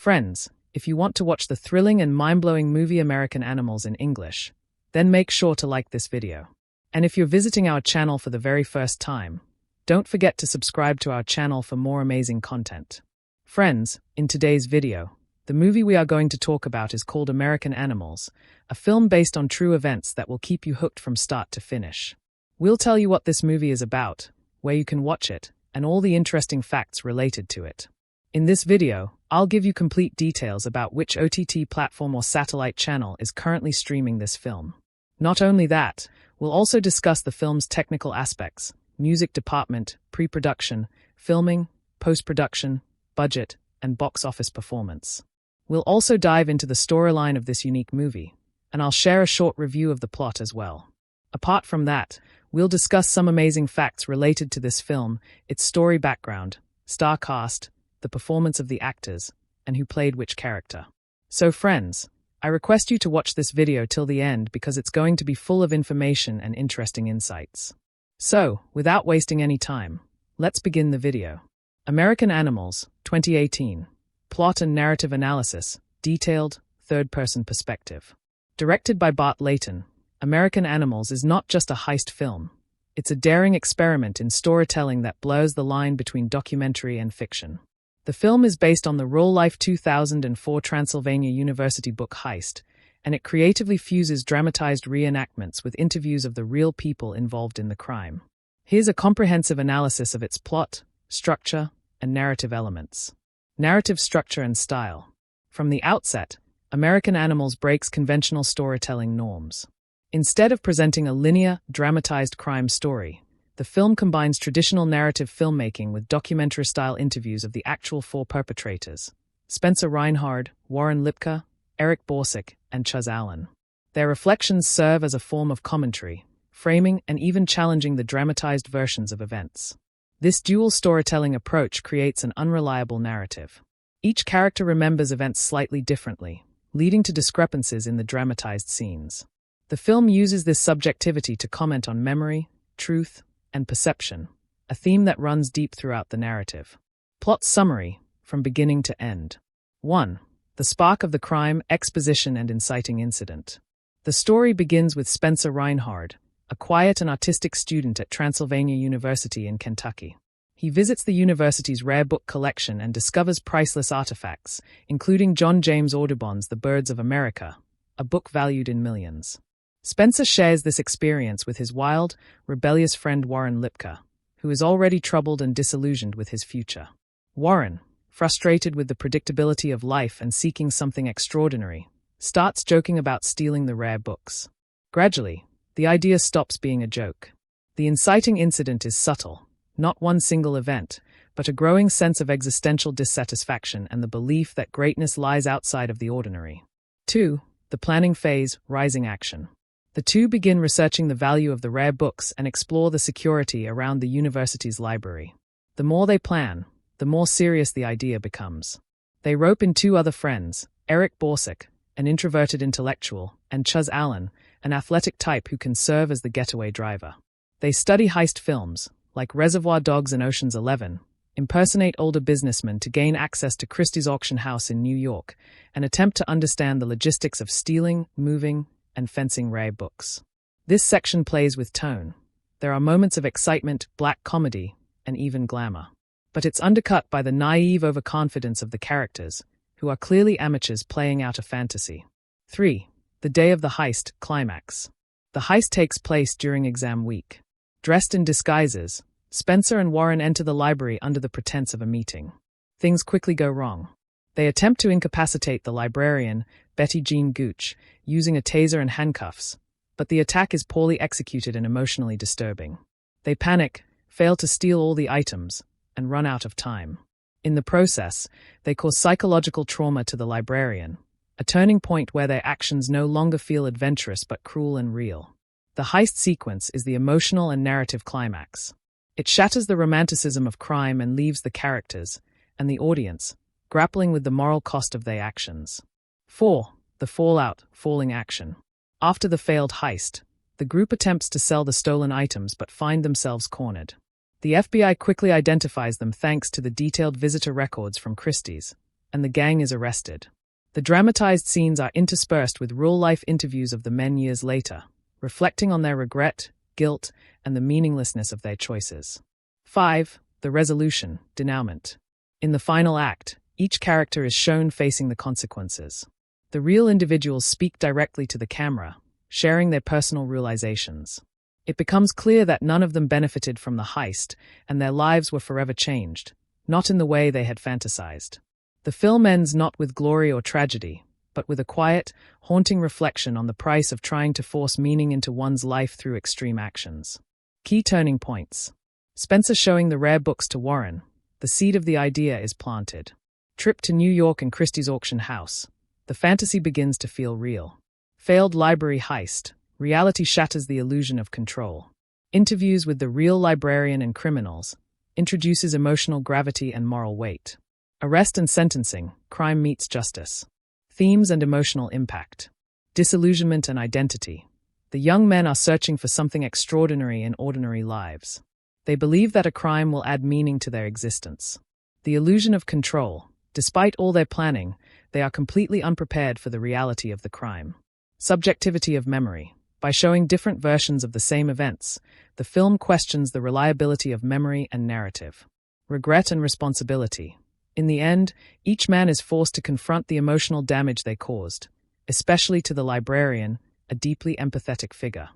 Friends, if you want to watch the thrilling and mind-blowing movie American Animals in English, then make sure to like this video. And if you're visiting our channel for the very first time, don't forget to subscribe to our channel for more amazing content. Friends, in today's video, the movie we are going to talk about is called American Animals, a film based on true events that will keep you hooked from start to finish. We'll tell you what this movie is about, where you can watch it, and all the interesting facts related to it. In this video, I'll give you complete details about which OTT platform or satellite channel is currently streaming this film. Not only that, we'll also discuss the film's technical aspects, music department, pre-production, filming, post-production, budget, and box office performance. We'll also dive into the storyline of this unique movie, and I'll share a short review of the plot as well. Apart from that, we'll discuss some amazing facts related to this film, its story background, star cast, the performance of the actors, and who played which character. So friends, I request you to watch this video till the end because it's going to be full of information and interesting insights. So, without wasting any time, let's begin the video. American Animals, 2018. Plot and narrative analysis, detailed, third-person perspective. Directed by Bart Layton, American Animals is not just a heist film. It's a daring experiment in storytelling that blurs the line between documentary and fiction. The film is based on the real-life 2004 Transylvania University book Heist, and it creatively fuses dramatized reenactments with interviews of the real people involved in the crime. Here's a comprehensive analysis of its plot, structure, and narrative elements. Narrative structure and style. From the outset, American Animals breaks conventional storytelling norms. Instead of presenting a linear, dramatized crime story, the film combines traditional narrative filmmaking with documentary-style interviews of the actual four perpetrators: Spencer Reinhard, Warren Lipka, Eric Borsick, and Chuz Allen. Their reflections serve as a form of commentary, framing and even challenging the dramatized versions of events. This dual storytelling approach creates an unreliable narrative. Each character remembers events slightly differently, leading to discrepancies in the dramatized scenes. The film uses this subjectivity to comment on memory, truth, and perception, a theme that runs deep throughout the narrative. Plot summary, from beginning to end. 1. The spark of the crime, exposition and inciting incident. The story begins with Spencer Reinhard, a quiet and artistic student at Transylvania University in Kentucky. He visits the university's rare book collection and discovers priceless artifacts, including John James Audubon's The Birds of America, a book valued in millions. Spencer shares this experience with his wild, rebellious friend Warren Lipka, who is already troubled and disillusioned with his future. Warren, frustrated with the predictability of life and seeking something extraordinary, starts joking about stealing the rare books. Gradually, the idea stops being a joke. The inciting incident is subtle, not one single event, but a growing sense of existential dissatisfaction and the belief that greatness lies outside of the ordinary. 2. The planning phase, rising action. The two begin researching the value of the rare books and explore the security around the university's library. The more they plan, the more serious the idea becomes. They rope in two other friends, Eric Borsick, an introverted intellectual, and Chuz Allen, an athletic type who can serve as the getaway driver. They study heist films, like Reservoir Dogs and Ocean's 11, impersonate older businessmen to gain access to Christie's auction house in New York, and attempt to understand the logistics of stealing, moving, and fencing rare books. This section plays with tone. There are moments of excitement, black comedy, and even glamour. But it's undercut by the naive overconfidence of the characters, who are clearly amateurs playing out a fantasy. 3. The day of the heist, climax. The heist takes place during exam week. Dressed in disguises, Spencer and Warren enter the library under the pretense of a meeting. Things quickly go wrong. They attempt to incapacitate the librarian, Betty Jean Gooch, using a taser and handcuffs, but the attack is poorly executed and emotionally disturbing. They panic, fail to steal all the items, and run out of time. In the process, they cause psychological trauma to the librarian, a turning point where their actions no longer feel adventurous but cruel and real. The heist sequence is the emotional and narrative climax. It shatters the romanticism of crime and leaves the characters, and the audience, grappling with the moral cost of their actions. 4. The fallout, falling action. After the failed heist, the group attempts to sell the stolen items but find themselves cornered. The FBI quickly identifies them thanks to the detailed visitor records from Christie's, and the gang is arrested. The dramatized scenes are interspersed with real-life interviews of the men years later, reflecting on their regret, guilt, and the meaninglessness of their choices. 5. The resolution, denouement. In the final act, each character is shown facing the consequences. The real individuals speak directly to the camera, sharing their personal realizations. It becomes clear that none of them benefited from the heist, and their lives were forever changed, not in the way they had fantasized. The film ends not with glory or tragedy, but with a quiet, haunting reflection on the price of trying to force meaning into one's life through extreme actions. Key turning points. Spencer showing the rare books to Warren. The seed of the idea is planted. Trip to New York and Christie's auction house. The fantasy begins to feel real. Failed library heist. Reality shatters the illusion of control. Interviews with the real librarian and criminals. Introduces emotional gravity and moral weight. Arrest and sentencing. Crime meets justice. Themes and emotional impact. Disillusionment and identity. The young men are searching for something extraordinary in ordinary lives. They believe that a crime will add meaning to their existence. The illusion of control. Despite all their planning, they are completely unprepared for the reality of the crime. Subjectivity of memory. By showing different versions of the same events, the film questions the reliability of memory and narrative. Regret and responsibility. In the end, each man is forced to confront the emotional damage they caused, especially to the librarian, a deeply empathetic figure.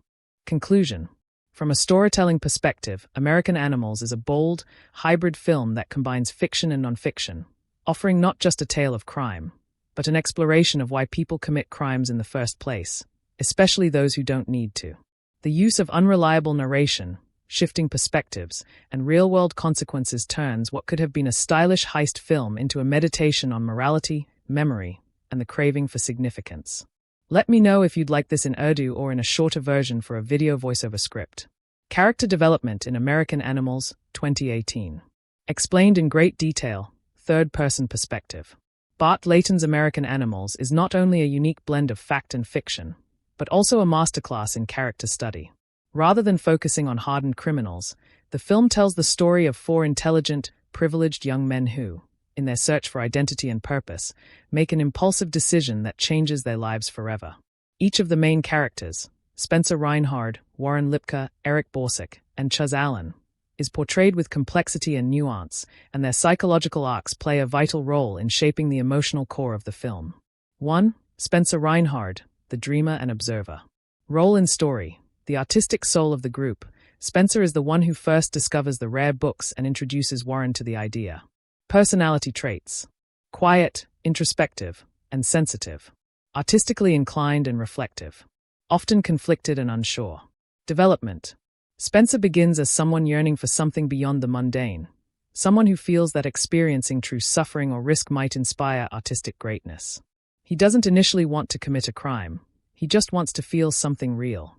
Conclusion. From a storytelling perspective, American Animals is a bold, hybrid film that combines fiction and nonfiction, offering not just a tale of crime, but an exploration of why people commit crimes in the first place, especially those who don't need to. The use of unreliable narration, shifting perspectives, and real-world consequences turns what could have been a stylish heist film into a meditation on morality, memory, and the craving for significance. Let me know if you'd like this in Urdu or in a shorter version for a video voiceover script. Character development in American Animals, 2018. Explained in great detail, third-person perspective. Bart Layton's American Animals is not only a unique blend of fact and fiction, but also a masterclass in character study. Rather than focusing on hardened criminals, the film tells the story of 4 intelligent, privileged young men who, in their search for identity and purpose, make an impulsive decision that changes their lives forever. Each of the main characters, Spencer Reinhard, Warren Lipka, Eric Borsick, and Chuz Allen, is portrayed with complexity and nuance, and their psychological arcs play a vital role in shaping the emotional core of the film. 1. Spencer Reinhard, the dreamer and observer. Role in story. The artistic soul of the group, Spencer is the one who first discovers the rare books and introduces Warren to the idea. Personality traits. Quiet, introspective, and sensitive. Artistically inclined and reflective. Often conflicted and unsure. Development. Spencer begins as someone yearning for something beyond the mundane. Someone who feels that experiencing true suffering or risk might inspire artistic greatness. He doesn't initially want to commit a crime. He just wants to feel something real.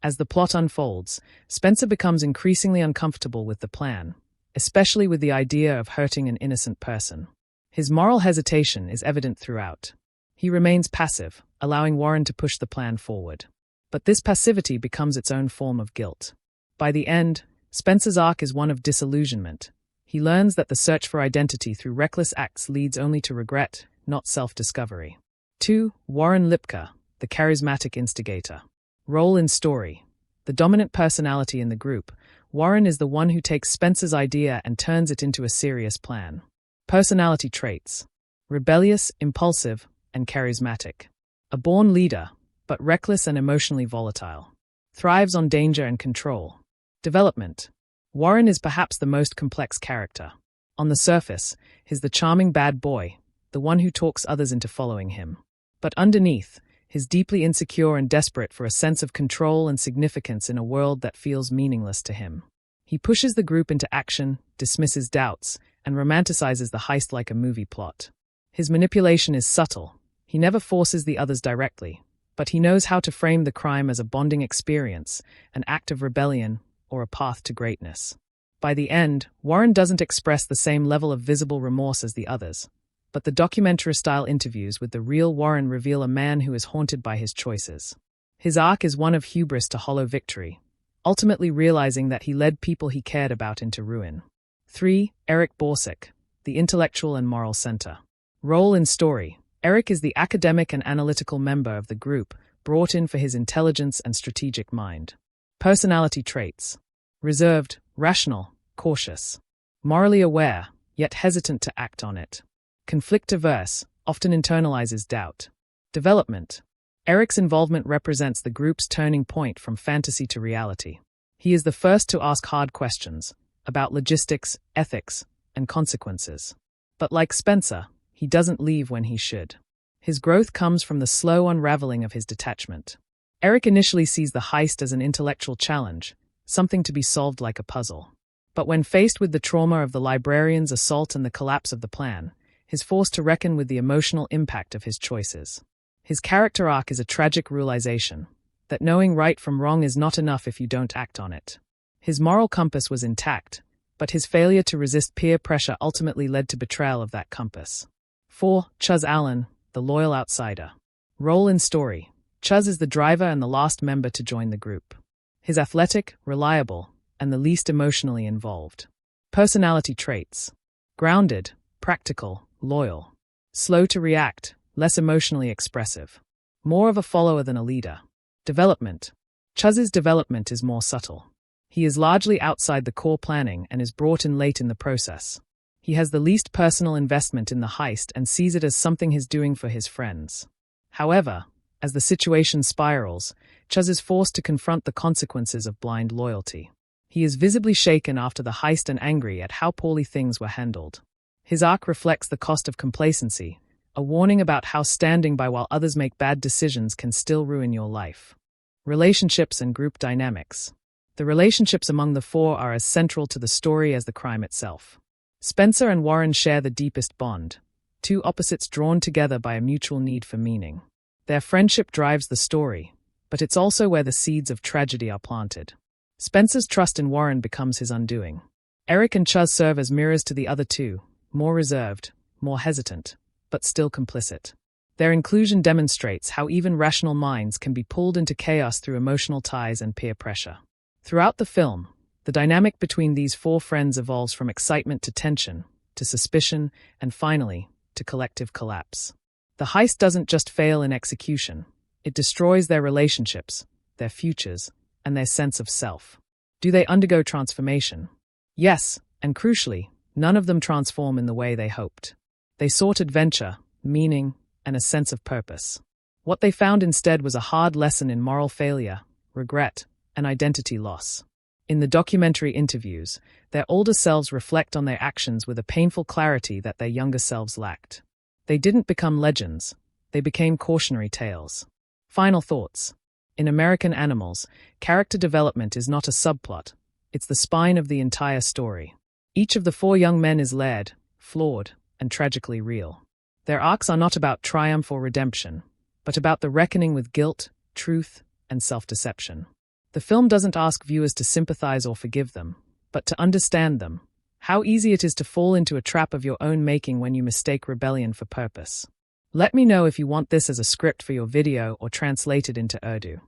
As the plot unfolds, Spencer becomes increasingly uncomfortable with the plan, especially with the idea of hurting an innocent person. His moral hesitation is evident throughout. He remains passive, allowing Warren to push the plan forward. But this passivity becomes its own form of guilt. By the end, Spencer's arc is one of disillusionment. He learns that the search for identity through reckless acts leads only to regret, not self-discovery. 2. Warren Lipka, the charismatic instigator. Role in story. The dominant personality in the group, Warren is the one who takes Spencer's idea and turns it into a serious plan. Personality traits. Rebellious, impulsive, and charismatic. A born leader, but reckless and emotionally volatile. Thrives on danger and control. Development. Warren is perhaps the most complex character. On the surface, he's the charming bad boy, the one who talks others into following him. But underneath, he's deeply insecure and desperate for a sense of control and significance in a world that feels meaningless to him. He pushes the group into action, dismisses doubts, and romanticizes the heist like a movie plot. His manipulation is subtle. He never forces the others directly, but he knows how to frame the crime as a bonding experience, an act of rebellion, or a path to greatness. By the end, Warren doesn't express the same level of visible remorse as the others, but the documentary-style interviews with the real Warren reveal a man who is haunted by his choices. His arc is one of hubris to hollow victory, ultimately realizing that he led people he cared about into ruin. 3. Eric Borsick, the intellectual and moral center. Role in story. Eric is the academic and analytical member of the group, brought in for his intelligence and strategic mind. Personality traits. Reserved, rational, cautious. Morally aware, yet hesitant to act on it. Conflict-averse, often internalizes doubt. Development. Eric's involvement represents the group's turning point from fantasy to reality. He is the first to ask hard questions about logistics, ethics, and consequences. But like Spencer, he doesn't leave when he should. His growth comes from the slow unraveling of his detachment. Eric initially sees the heist as an intellectual challenge, something to be solved like a puzzle. But when faced with the trauma of the librarian's assault and the collapse of the plan, he's forced to reckon with the emotional impact of his choices. His character arc is a tragic realization that knowing right from wrong is not enough if you don't act on it. His moral compass was intact, but his failure to resist peer pressure ultimately led to betrayal of that compass. 4. Chuz Allen, the loyal outsider. Role in story. Chuz is the driver and the last member to join the group. He's athletic, reliable, and the least emotionally involved. Personality traits. Grounded, practical, loyal. Slow to react, less emotionally expressive. More of a follower than a leader. Development. Chuz's development is more subtle. He is largely outside the core planning and is brought in late in the process. He has the least personal investment in the heist and sees it as something he's doing for his friends. However, as the situation spirals, Chuz is forced to confront the consequences of blind loyalty. He is visibly shaken after the heist and angry at how poorly things were handled. His arc reflects the cost of complacency, a warning about how standing by while others make bad decisions can still ruin your life. Relationships and group dynamics. The relationships among the four are as central to the story as the crime itself. Spencer and Warren share the deepest bond, two opposites drawn together by a mutual need for meaning. Their friendship drives the story, but it's also where the seeds of tragedy are planted. Spencer's trust in Warren becomes his undoing. Eric and Chuz serve as mirrors to the other two, more reserved, more hesitant, but still complicit. Their inclusion demonstrates how even rational minds can be pulled into chaos through emotional ties and peer pressure. Throughout the film, the dynamic between these four friends evolves from excitement to tension, to suspicion, and finally, to collective collapse. The heist doesn't just fail in execution, it destroys their relationships, their futures, and their sense of self. Do they undergo transformation? Yes, and crucially, none of them transform in the way they hoped. They sought adventure, meaning, and a sense of purpose. What they found instead was a hard lesson in moral failure, regret, and identity loss. In the documentary interviews, their older selves reflect on their actions with a painful clarity that their younger selves lacked. They didn't become legends, they became cautionary tales. Final thoughts. In American Animals, character development is not a subplot, it's the spine of the entire story. Each of the four young men is layered, flawed, and tragically real. Their arcs are not about triumph or redemption, but about the reckoning with guilt, truth, and self-deception. The film doesn't ask viewers to sympathize or forgive them, but to understand them. How easy it is to fall into a trap of your own making when you mistake rebellion for purpose. Let me know if you want this as a script for your video or translated into Urdu.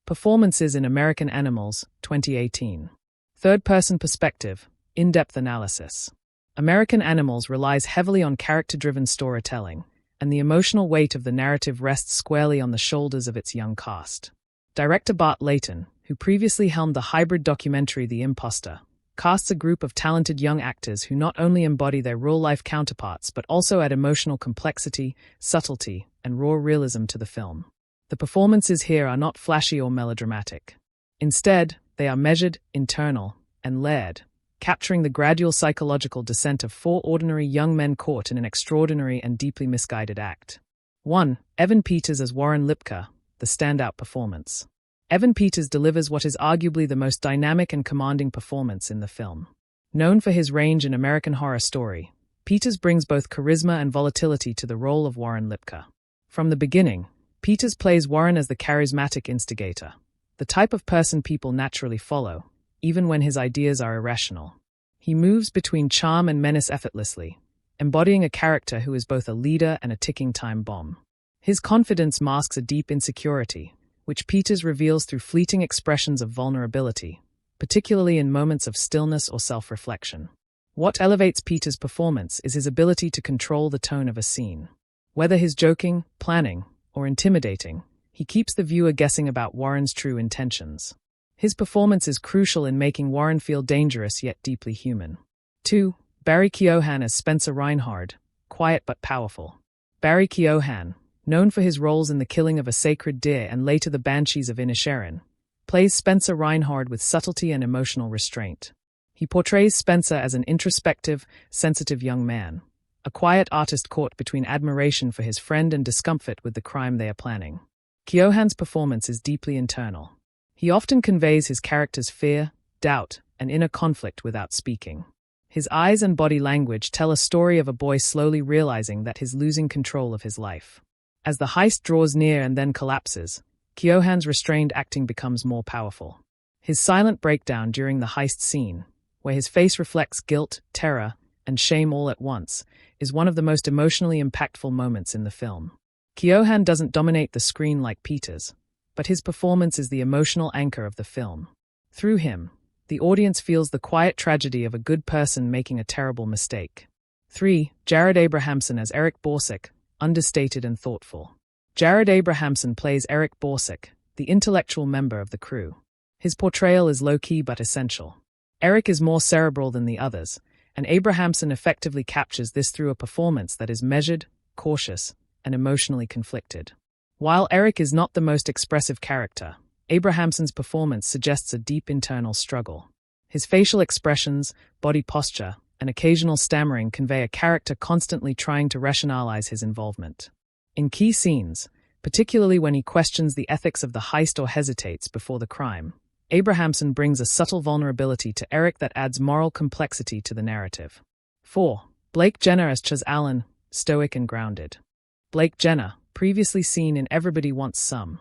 Performances in American Animals, 2018. Third-person perspective, in-depth analysis. American Animals relies heavily on character-driven storytelling, and the emotional weight of the narrative rests squarely on the shoulders of its young cast. Director Bart Layton, who previously helmed the hybrid documentary The Imposter, casts a group of talented young actors who not only embody their real-life counterparts but also add emotional complexity, subtlety, and raw realism to the film. The performances here are not flashy or melodramatic. Instead, they are measured, internal, and layered, capturing the gradual psychological descent of four ordinary young men caught in an extraordinary and deeply misguided act. 1. Evan Peters as Warren Lipka, the standout performance. Evan Peters delivers what is arguably the most dynamic and commanding performance in the film. Known for his range in American Horror Story, Peters brings both charisma and volatility to the role of Warren Lipka. From the beginning, Peters plays Warren as the charismatic instigator, the type of person people naturally follow, even when his ideas are irrational. He moves between charm and menace effortlessly, embodying a character who is both a leader and a ticking time bomb. His confidence masks a deep insecurity, which Peters reveals through fleeting expressions of vulnerability, particularly in moments of stillness or self-reflection. What elevates Peter's performance is his ability to control the tone of a scene. Whether he's joking, planning, or intimidating, he keeps the viewer guessing about Warren's true intentions. His performance is crucial in making Warren feel dangerous yet deeply human. 2. Barry Keoghan as Spencer Reinhard, quiet but powerful. Barry Keoghan, known for his roles in The Killing of a Sacred Deer and later The Banshees of Inisherin, plays Spencer Reinhard with subtlety and emotional restraint. He portrays Spencer as an introspective, sensitive young man, a quiet artist caught between admiration for his friend and discomfort with the crime they are planning. Keoghan's performance is deeply internal. He often conveys his character's fear, doubt, and inner conflict without speaking. His eyes and body language tell a story of a boy slowly realizing that he's losing control of his life. As the heist draws near and then collapses, Keoghan's restrained acting becomes more powerful. His silent breakdown during the heist scene, where his face reflects guilt, terror, and shame all at once, is one of the most emotionally impactful moments in the film. Keoghan doesn't dominate the screen like Peters, but his performance is the emotional anchor of the film. Through him, the audience feels the quiet tragedy of a good person making a terrible mistake. 3. Jared Abrahamson as Eric Borsig, understated and thoughtful. Jared Abrahamson plays Eric Borsig, the intellectual member of the crew. His portrayal is low-key but essential. Eric is more cerebral than the others, and Abrahamson effectively captures this through a performance that is measured, cautious, and emotionally conflicted. While Eric is not the most expressive character, Abrahamson's performance suggests a deep internal struggle. His facial expressions, body posture, and occasional stammering convey a character constantly trying to rationalize his involvement. In key scenes, particularly when he questions the ethics of the heist or hesitates before the crime, Abrahamson brings a subtle vulnerability to Eric that adds moral complexity to the narrative. 4. Blake Jenner as Chaz Allen, stoic and grounded. Blake Jenner, previously seen in Everybody Wants Some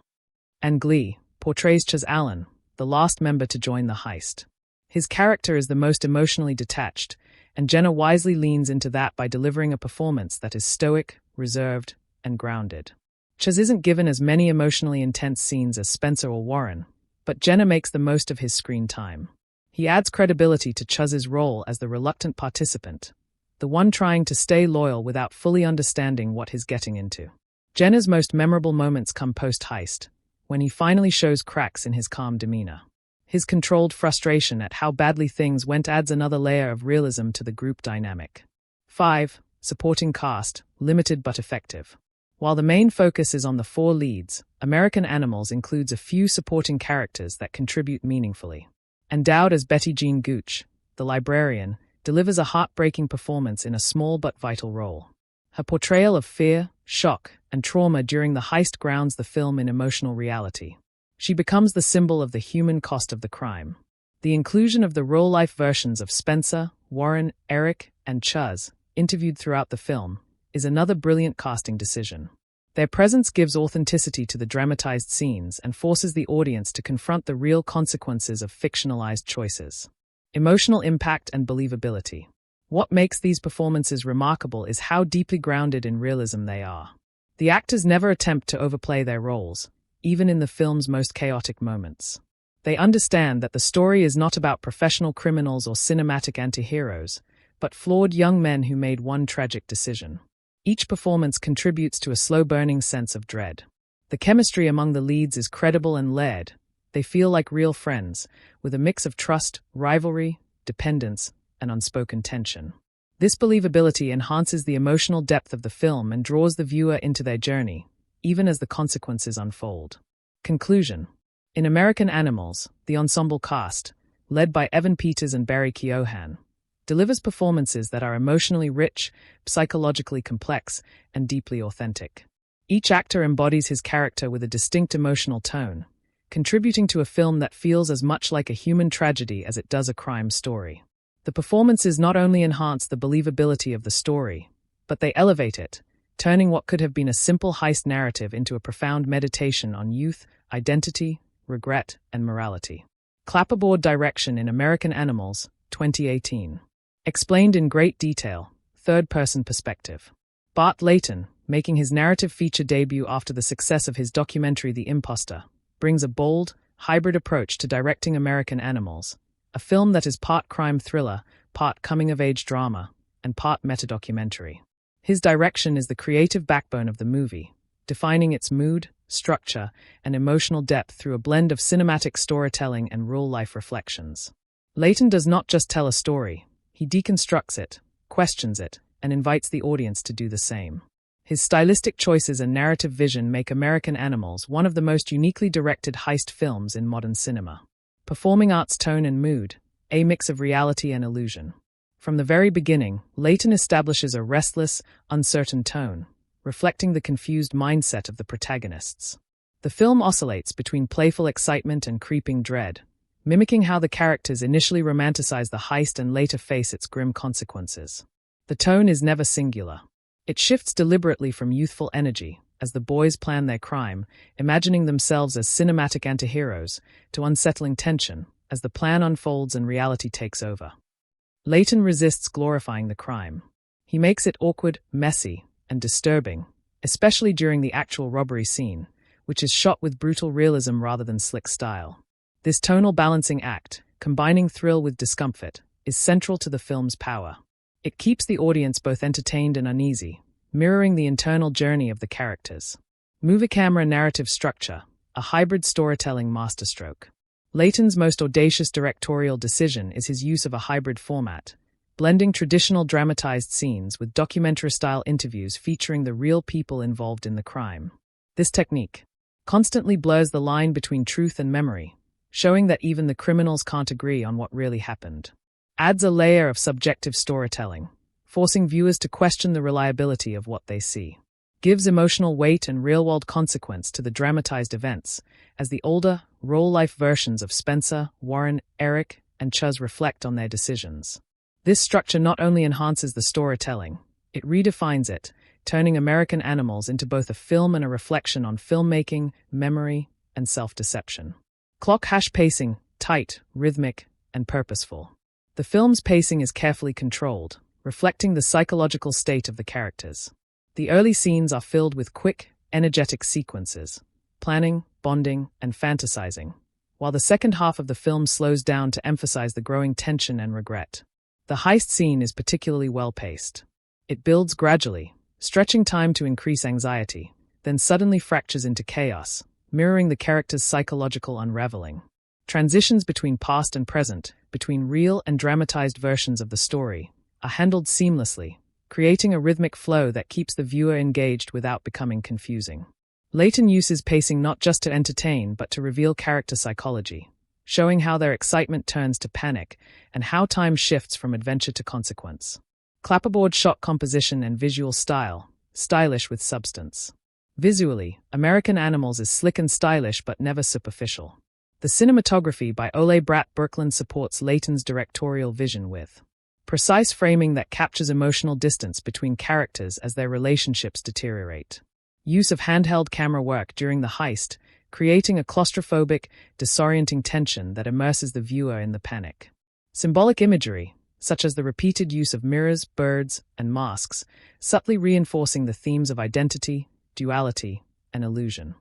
and Glee, portrays Chaz Allen, the last member to join the heist. His character is the most emotionally detached, and Jenner wisely leans into that by delivering a performance that is stoic, reserved, and grounded. Chaz isn't given as many emotionally intense scenes as Spencer or Warren, but Jenner makes the most of his screen time. He adds credibility to Chaz's role as the reluctant participant, the one trying to stay loyal without fully understanding what he's getting into. Jenner's most memorable moments come post-heist, when he finally shows cracks in his calm demeanor. His controlled frustration at how badly things went adds another layer of realism to the group dynamic. 5. Supporting cast, limited but effective. While the main focus is on the 4 leads, American Animals includes a few supporting characters that contribute meaningfully. Endowed as Betty Jean Gooch, the librarian, delivers a heartbreaking performance in a small but vital role. Her portrayal of fear, shock, and trauma during the heist grounds the film in emotional reality. She becomes the symbol of the human cost of the crime. The inclusion of the real-life versions of Spencer, Warren, Eric, and Chaz, interviewed throughout the film, is another brilliant casting decision. Their presence gives authenticity to the dramatized scenes and forces the audience to confront the real consequences of fictionalized choices. Emotional impact and believability. What makes these performances remarkable is how deeply grounded in realism they are. The actors never attempt to overplay their roles, even in the film's most chaotic moments. They understand that the story is not about professional criminals or cinematic anti-heroes, but flawed young men who made one tragic decision. Each performance contributes to a slow-burning sense of dread. The chemistry among the leads is credible and layered. They feel like real friends, with a mix of trust, rivalry, dependence, and unspoken tension. This believability enhances the emotional depth of the film and draws the viewer into their journey, even as the consequences unfold. Conclusion. In American Animals, the ensemble cast, led by Evan Peters and Barry Keoghan, delivers performances that are emotionally rich, psychologically complex, and deeply authentic. Each actor embodies his character with a distinct emotional tone, contributing to a film that feels as much like a human tragedy as it does a crime story. The performances not only enhance the believability of the story, but they elevate it, turning what could have been a simple heist narrative into a profound meditation on youth, identity, regret, and morality. Clapperboard direction in American Animals, 2018. Explained in great detail, third-person perspective. Bart Layton, making his narrative feature debut after the success of his documentary The Imposter, brings a bold, hybrid approach to directing American Animals, a film that is part crime thriller, part coming-of-age drama, and part meta-documentary. His direction is the creative backbone of the movie, defining its mood, structure, and emotional depth through a blend of cinematic storytelling and real-life reflections. Leighton does not just tell a story, he deconstructs it, questions it, and invites the audience to do the same. His stylistic choices and narrative vision make American Animals one of the most uniquely directed heist films in modern cinema. Performing art's tone and mood, a mix of reality and illusion. From the very beginning, Leighton establishes a restless, uncertain tone, reflecting the confused mindset of the protagonists. The film oscillates between playful excitement and creeping dread, mimicking how the characters initially romanticize the heist and later face its grim consequences. The tone is never singular. It shifts deliberately from youthful energy, as the boys plan their crime, imagining themselves as cinematic antiheroes, to unsettling tension, as the plan unfolds and reality takes over. Leighton resists glorifying the crime. He makes it awkward, messy, and disturbing, especially during the actual robbery scene, which is shot with brutal realism rather than slick style. This tonal balancing act, combining thrill with discomfort, is central to the film's power. It keeps the audience both entertained and uneasy, mirroring the internal journey of the characters. Movie camera narrative structure, a hybrid storytelling masterstroke. Leighton's most audacious directorial decision is his use of a hybrid format, blending traditional dramatized scenes with documentary-style interviews featuring the real people involved in the crime. This technique constantly blurs the line between truth and memory, showing that even the criminals can't agree on what really happened. Adds a layer of subjective storytelling, forcing viewers to question the reliability of what they see. Gives emotional weight and real-world consequence to the dramatized events, as the older, real-life versions of Spencer, Warren, Eric, and Chuz reflect on their decisions. This structure not only enhances the storytelling, it redefines it, turning American Animals into both a film and a reflection on filmmaking, memory, and self-deception. Clock pacing, tight, rhythmic, and purposeful. The film's pacing is carefully controlled, reflecting the psychological state of the characters. The early scenes are filled with quick, energetic sequences, planning, bonding, and fantasizing, while the second half of the film slows down to emphasize the growing tension and regret. The heist scene is particularly well-paced. It builds gradually, stretching time to increase anxiety, then suddenly fractures into chaos, mirroring the character's psychological unraveling. Transitions between past and present, between real and dramatized versions of the story, are handled seamlessly, creating a rhythmic flow that keeps the viewer engaged without becoming confusing. Leighton uses pacing not just to entertain but to reveal character psychology, showing how their excitement turns to panic and how time shifts from adventure to consequence. Clapperboard shot composition and visual style, stylish with substance. Visually, American Animals is slick and stylish but never superficial. The cinematography by Ole Bratt Birkeland supports Leighton's directorial vision with precise framing that captures emotional distance between characters as their relationships deteriorate. Use of handheld camera work during the heist, creating a claustrophobic, disorienting tension that immerses the viewer in the panic. Symbolic imagery, such as the repeated use of mirrors, birds, and masks, subtly reinforcing the themes of identity, duality, and illusion.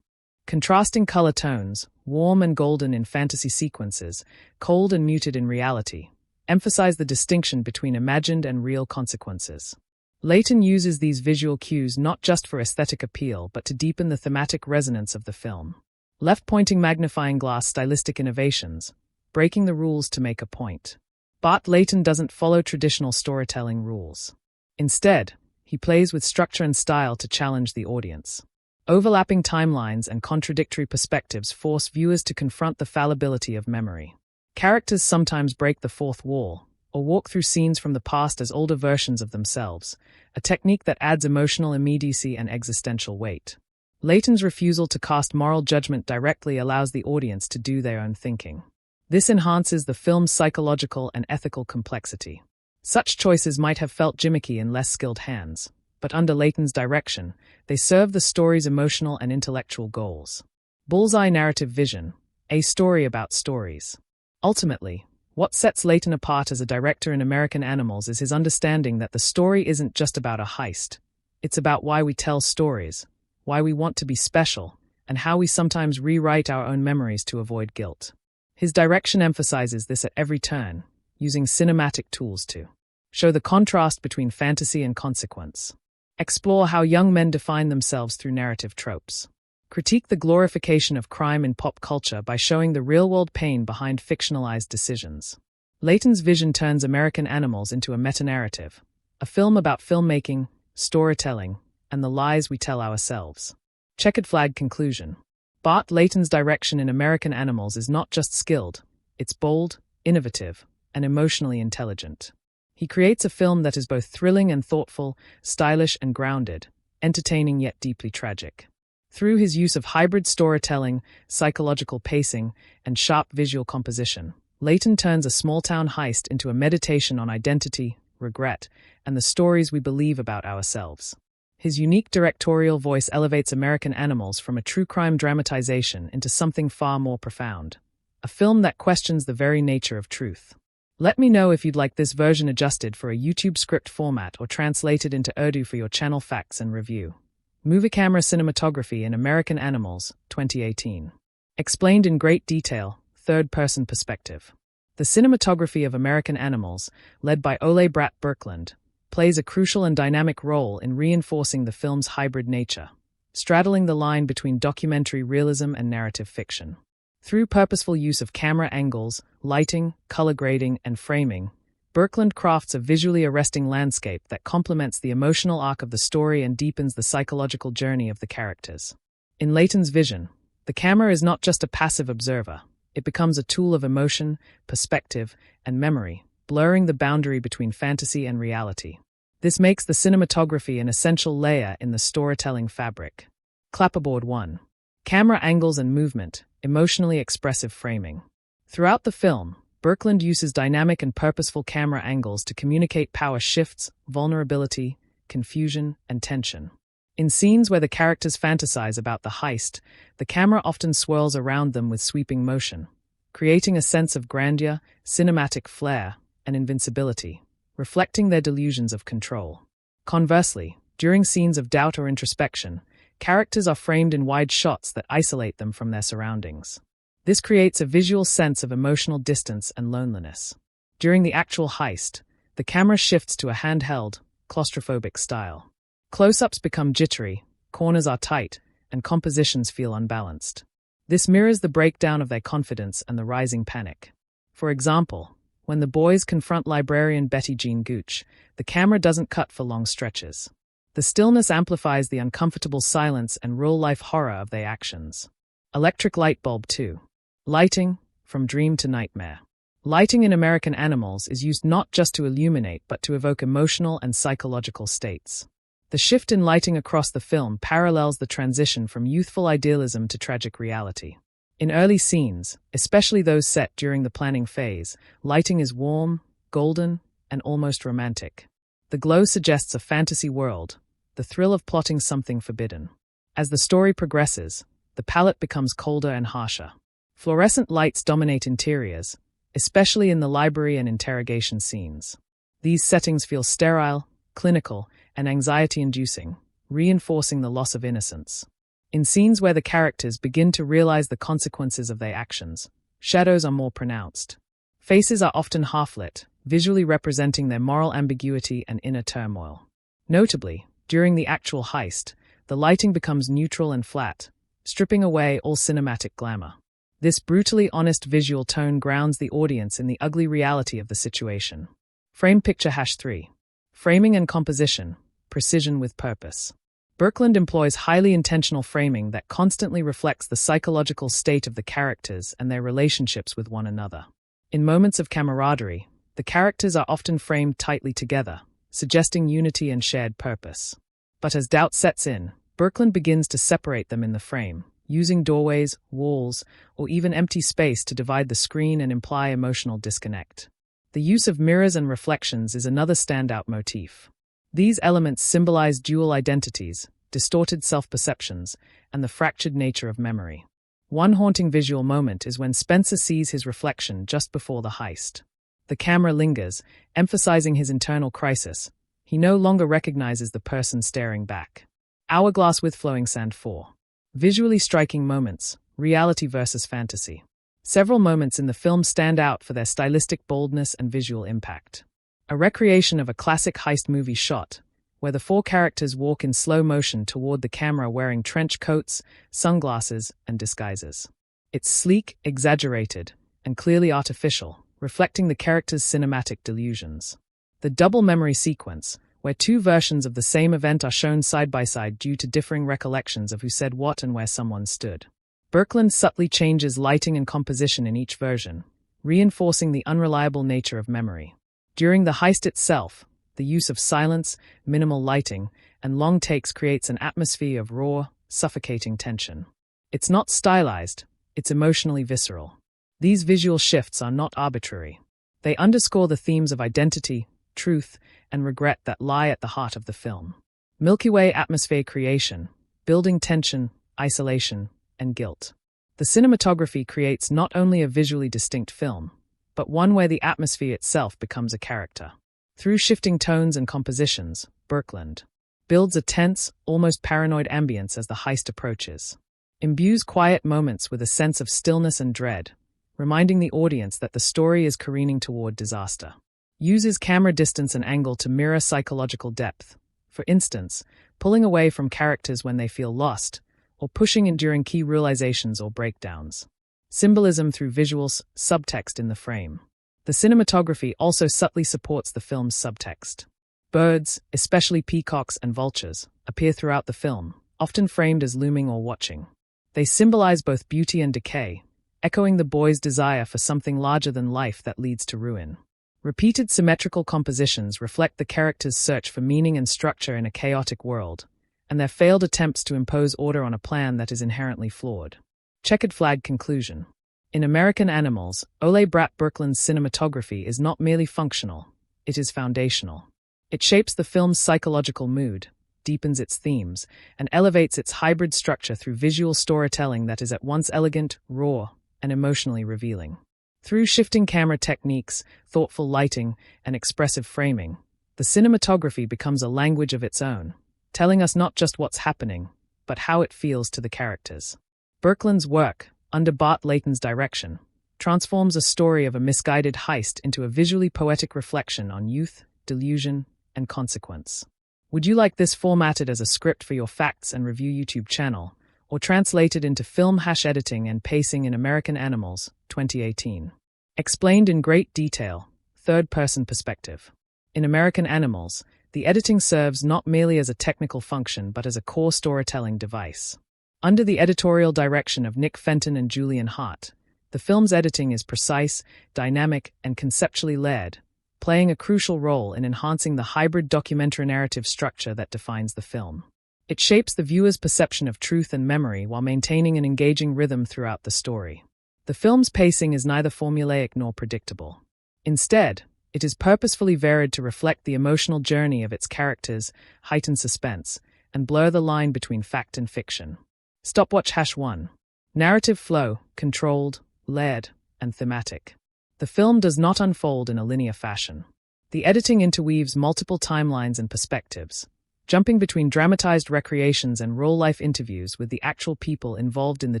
Contrasting color tones, warm and golden in fantasy sequences, cold and muted in reality, emphasize the distinction between imagined and real consequences. Leighton uses these visual cues not just for aesthetic appeal but to deepen the thematic resonance of the film. Left-pointing magnifying glass stylistic innovations, breaking the rules to make a point. But Leighton doesn't follow traditional storytelling rules. Instead, he plays with structure and style to challenge the audience. Overlapping timelines and contradictory perspectives force viewers to confront the fallibility of memory. Characters sometimes break the fourth wall, or walk through scenes from the past as older versions of themselves, a technique that adds emotional immediacy and existential weight. Leighton's refusal to cast moral judgment directly allows the audience to do their own thinking. This enhances the film's psychological and ethical complexity. Such choices might have felt gimmicky in less skilled hands, but under Leighton's direction, they serve the story's emotional and intellectual goals. Bullseye narrative vision, a story about stories. Ultimately, what sets Leighton apart as a director in American Animals is his understanding that the story isn't just about a heist. It's about why we tell stories, why we want to be special, and how we sometimes rewrite our own memories to avoid guilt. His direction emphasizes this at every turn, using cinematic tools to show the contrast between fantasy and consequence, explore how young men define themselves through narrative tropes, critique the glorification of crime in pop culture by showing the real-world pain behind fictionalized decisions. Leighton's vision turns American Animals into a meta-narrative, a film about filmmaking, storytelling, and the lies we tell ourselves. Checkered flag conclusion. Bart Leighton's direction in American Animals is not just skilled, it's bold, innovative, and emotionally intelligent. He creates a film that is both thrilling and thoughtful, stylish and grounded, entertaining yet deeply tragic. Through his use of hybrid storytelling, psychological pacing, and sharp visual composition, Leighton turns a small-town heist into a meditation on identity, regret, and the stories we believe about ourselves. His unique directorial voice elevates American Animals from a true crime dramatization into something far more profound, a film that questions the very nature of truth. Let me know if you'd like this version adjusted for a YouTube script format or translated into Urdu for your channel facts and review. Movie Camera Cinematography in American Animals, 2018. Explained in great detail, third-person perspective. The cinematography of American Animals, led by Ole Bratt Birkeland, plays a crucial and dynamic role in reinforcing the film's hybrid nature, straddling the line between documentary realism and narrative fiction. Through purposeful use of camera angles, lighting, color grading, and framing, Birkeland crafts a visually arresting landscape that complements the emotional arc of the story and deepens the psychological journey of the characters. In Leighton's vision, the camera is not just a passive observer, it becomes a tool of emotion, perspective, and memory, blurring the boundary between fantasy and reality. This makes the cinematography an essential layer in the storytelling fabric. Clapperboard 1. Camera angles and movement, emotionally expressive framing. Throughout the film, Birkeland uses dynamic and purposeful camera angles to communicate power shifts, vulnerability, confusion, and tension. In scenes where the characters fantasize about the heist, the camera often swirls around them with sweeping motion, creating a sense of grandeur, cinematic flair, and invincibility, reflecting their delusions of control. Conversely, during scenes of doubt or introspection, characters are framed in wide shots that isolate them from their surroundings. This creates a visual sense of emotional distance and loneliness. During the actual heist, the camera shifts to a handheld, claustrophobic style. Close-ups become jittery, corners are tight, and compositions feel unbalanced. This mirrors the breakdown of their confidence and the rising panic. For example, when the boys confront librarian Betty Jean Gooch, the camera doesn't cut for long stretches. The stillness amplifies the uncomfortable silence and real-life horror of their actions. Electric light bulb 2. Lighting, from dream to nightmare. Lighting in American Animals is used not just to illuminate but to evoke emotional and psychological states. The shift in lighting across the film parallels the transition from youthful idealism to tragic reality. In early scenes, especially those set during the planning phase, lighting is warm, golden, and almost romantic. The glow suggests a fantasy world, the thrill of plotting something forbidden. As the story progresses, the palette becomes colder and harsher. Fluorescent lights dominate interiors, especially in the library and interrogation scenes. These settings feel sterile, clinical, and anxiety-inducing, reinforcing the loss of innocence. In scenes where the characters begin to realize the consequences of their actions, shadows are more pronounced. Faces are often half-lit, visually representing their moral ambiguity and inner turmoil. Notably, during the actual heist, the lighting becomes neutral and flat, stripping away all cinematic glamour. This brutally honest visual tone grounds the audience in the ugly reality of the situation. Frame picture #3. Framing and composition, precision with purpose. Birkeland employs highly intentional framing that constantly reflects the psychological state of the characters and their relationships with one another. In moments of camaraderie, the characters are often framed tightly together, suggesting unity and shared purpose. But as doubt sets in, Birkeland begins to separate them in the frame, using doorways, walls, or even empty space to divide the screen and imply emotional disconnect. The use of mirrors and reflections is another standout motif. These elements symbolize dual identities, distorted self-perceptions, and the fractured nature of memory. One haunting visual moment is when Spencer sees his reflection just before the heist. The camera lingers, emphasizing his internal crisis. He no longer recognizes the person staring back. Hourglass with flowing sand 4. Visually striking moments, reality versus fantasy. Several moments in the film stand out for their stylistic boldness and visual impact. A recreation of a classic heist movie shot, where the four characters walk in slow motion toward the camera wearing trench coats, sunglasses, and disguises. It's sleek, exaggerated, and clearly artificial, reflecting the characters' cinematic delusions. The double memory sequence, where two versions of the same event are shown side by side due to differing recollections of who said what and where someone stood. Birkeland subtly changes lighting and composition in each version, reinforcing the unreliable nature of memory. During the heist itself, the use of silence, minimal lighting, and long takes creates an atmosphere of raw, suffocating tension. It's not stylized, it's emotionally visceral. These visual shifts are not arbitrary. They underscore the themes of identity, truth, and regret that lie at the heart of the film. Milky Way atmosphere creation, building tension, isolation, and guilt. The cinematography creates not only a visually distinct film, but one where the atmosphere itself becomes a character. Through shifting tones and compositions, Birkeland builds a tense, almost paranoid ambience as the heist approaches. Imbues quiet moments with a sense of stillness and dread, reminding the audience that the story is careening toward disaster. Uses camera distance and angle to mirror psychological depth, for instance, pulling away from characters when they feel lost, or pushing in during key realizations or breakdowns. Symbolism through visuals, subtext in the frame. The cinematography also subtly supports the film's subtext. Birds, especially peacocks and vultures, appear throughout the film, often framed as looming or watching. They symbolize both beauty and decay, echoing the boy's desire for something larger than life that leads to ruin. Repeated symmetrical compositions reflect the characters' search for meaning and structure in a chaotic world, and their failed attempts to impose order on a plan that is inherently flawed. Checkered flag conclusion. In American Animals, Ole Bratt Birkeland's cinematography is not merely functional, it is foundational. It shapes the film's psychological mood, deepens its themes, and elevates its hybrid structure through visual storytelling that is at once elegant, raw, and emotionally revealing. Through shifting camera techniques, thoughtful lighting, and expressive framing, the cinematography becomes a language of its own, telling us not just what's happening, but how it feels to the characters. Birkeland's work, under Bart Layton's direction, transforms a story of a misguided heist into a visually poetic reflection on youth, delusion, and consequence. Would you like this formatted as a script for your Facts and Review YouTube channel, or translated into film editing and pacing in American Animals, 2018? Explained in great detail, third-person perspective. In American Animals, the editing serves not merely as a technical function but as a core storytelling device. Under the editorial direction of Nick Fenton and Julian Hart, the film's editing is precise, dynamic, and conceptually layered, playing a crucial role in enhancing the hybrid documentary narrative structure that defines the film. It shapes the viewer's perception of truth and memory while maintaining an engaging rhythm throughout the story. The film's pacing is neither formulaic nor predictable. Instead, it is purposefully varied to reflect the emotional journey of its characters, heighten suspense, and blur the line between fact and fiction. Stopwatch #1. Narrative flow, controlled, layered, and thematic. The film does not unfold in a linear fashion. The editing interweaves multiple timelines and perspectives, jumping between dramatized recreations and real-life interviews with the actual people involved in the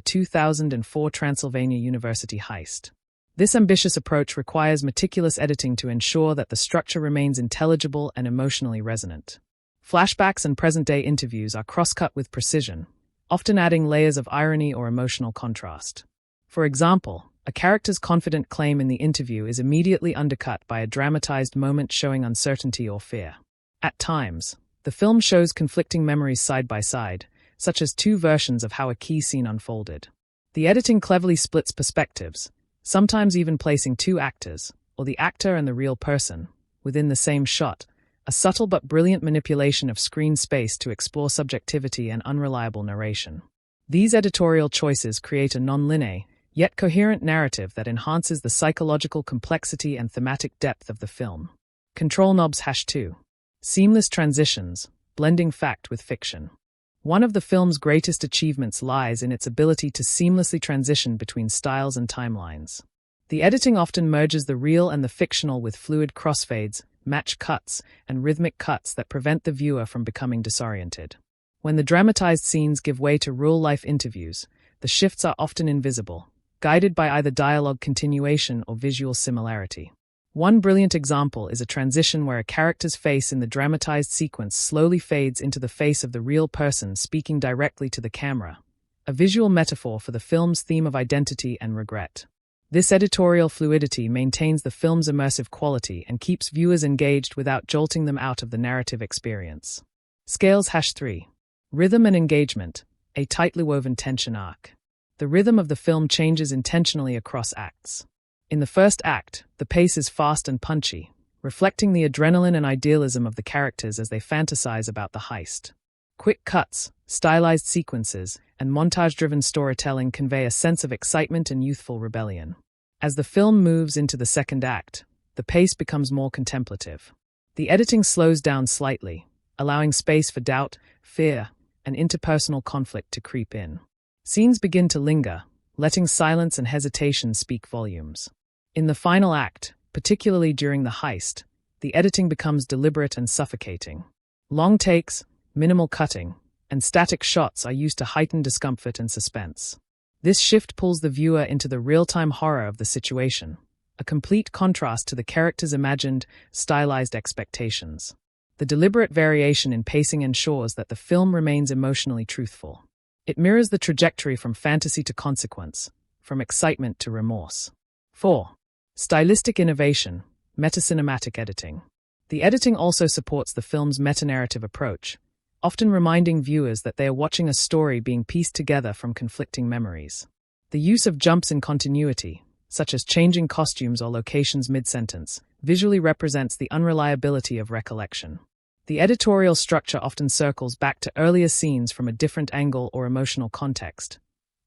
2004 Transylvania University heist. This ambitious approach requires meticulous editing to ensure that the structure remains intelligible and emotionally resonant. Flashbacks and present-day interviews are cross-cut with precision, often adding layers of irony or emotional contrast. For example, a character's confident claim in the interview is immediately undercut by a dramatized moment showing uncertainty or fear. At times, the film shows conflicting memories side by side, such as two versions of how a key scene unfolded. The editing cleverly splits perspectives, sometimes even placing two actors, or the actor and the real person, within the same shot, a subtle but brilliant manipulation of screen space to explore subjectivity and unreliable narration. These editorial choices create a non-linear, yet coherent narrative that enhances the psychological complexity and thematic depth of the film. Control knobs #2. Seamless transitions, blending fact with fiction. One of the film's greatest achievements lies in its ability to seamlessly transition between styles and timelines. The editing often merges the real and the fictional with fluid crossfades, match cuts, and rhythmic cuts that prevent the viewer from becoming disoriented. When the dramatized scenes give way to real-life interviews, the shifts are often invisible, guided by either dialogue continuation or visual similarity. One brilliant example is a transition where a character's face in the dramatized sequence slowly fades into the face of the real person speaking directly to the camera, a visual metaphor for the film's theme of identity and regret. This editorial fluidity maintains the film's immersive quality and keeps viewers engaged without jolting them out of the narrative experience. Scales #3. Rhythm and engagement, a tightly woven tension arc. The rhythm of the film changes intentionally across acts. In the first act, the pace is fast and punchy, reflecting the adrenaline and idealism of the characters as they fantasize about the heist. Quick cuts, stylized sequences, and montage-driven storytelling convey a sense of excitement and youthful rebellion. As the film moves into the second act, the pace becomes more contemplative. The editing slows down slightly, allowing space for doubt, fear, and interpersonal conflict to creep in. Scenes begin to linger, letting silence and hesitation speak volumes. In the final act, particularly during the heist, the editing becomes deliberate and suffocating. Long takes, minimal cutting, and static shots are used to heighten discomfort and suspense. This shift pulls the viewer into the real-time horror of the situation, a complete contrast to the character's imagined, stylized expectations. The deliberate variation in pacing ensures that the film remains emotionally truthful. It mirrors the trajectory from fantasy to consequence, from excitement to remorse. 4. Stylistic innovation, metacinematic editing. The editing also supports the film's metanarrative approach, often reminding viewers that they are watching a story being pieced together from conflicting memories. The use of jumps in continuity, such as changing costumes or locations mid-sentence, visually represents the unreliability of recollection. The editorial structure often circles back to earlier scenes from a different angle or emotional context,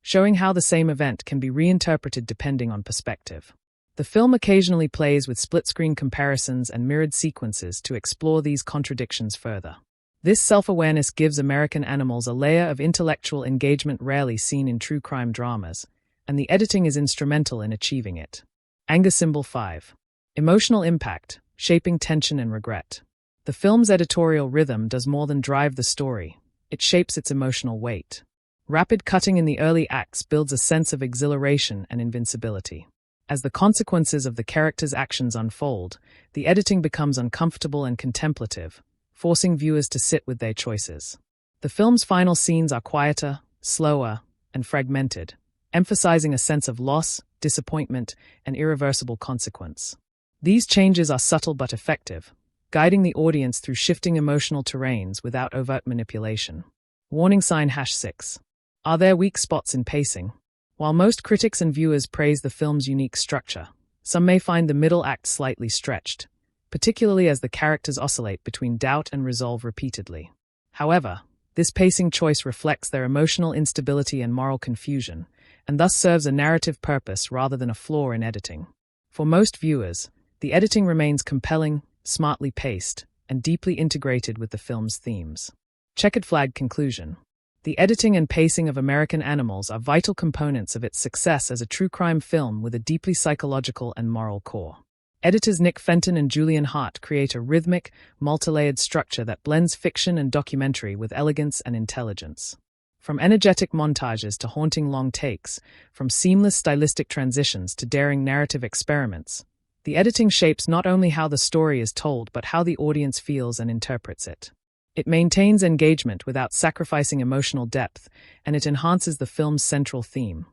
showing how the same event can be reinterpreted depending on perspective. The film occasionally plays with split-screen comparisons and mirrored sequences to explore these contradictions further. This self-awareness gives American Animals a layer of intellectual engagement rarely seen in true crime dramas, and the editing is instrumental in achieving it. Anger symbol 5. Emotional impact, shaping tension and regret. The film's editorial rhythm does more than drive the story, it shapes its emotional weight. Rapid cutting in the early acts builds a sense of exhilaration and invincibility. As the consequences of the characters' actions unfold, the editing becomes uncomfortable and contemplative, forcing viewers to sit with their choices. The film's final scenes are quieter, slower, and fragmented, emphasizing a sense of loss, disappointment, and irreversible consequence. These changes are subtle but effective, guiding the audience through shifting emotional terrains without overt manipulation. Warning sign #6. Are there weak spots in pacing? While most critics and viewers praise the film's unique structure, some may find the middle act slightly stretched, particularly as the characters oscillate between doubt and resolve repeatedly. However, this pacing choice reflects their emotional instability and moral confusion, and thus serves a narrative purpose rather than a flaw in editing. For most viewers, the editing remains compelling, smartly paced, and deeply integrated with the film's themes. Checkered flag conclusion. The editing and pacing of American Animals are vital components of its success as a true crime film with a deeply psychological and moral core. Editors Nick Fenton and Julian Hart create a rhythmic, multi-layered structure that blends fiction and documentary with elegance and intelligence. From energetic montages to haunting long takes, from seamless stylistic transitions to daring narrative experiments, the editing shapes not only how the story is told but how the audience feels and interprets it. It maintains engagement without sacrificing emotional depth, and it enhances the film's central theme,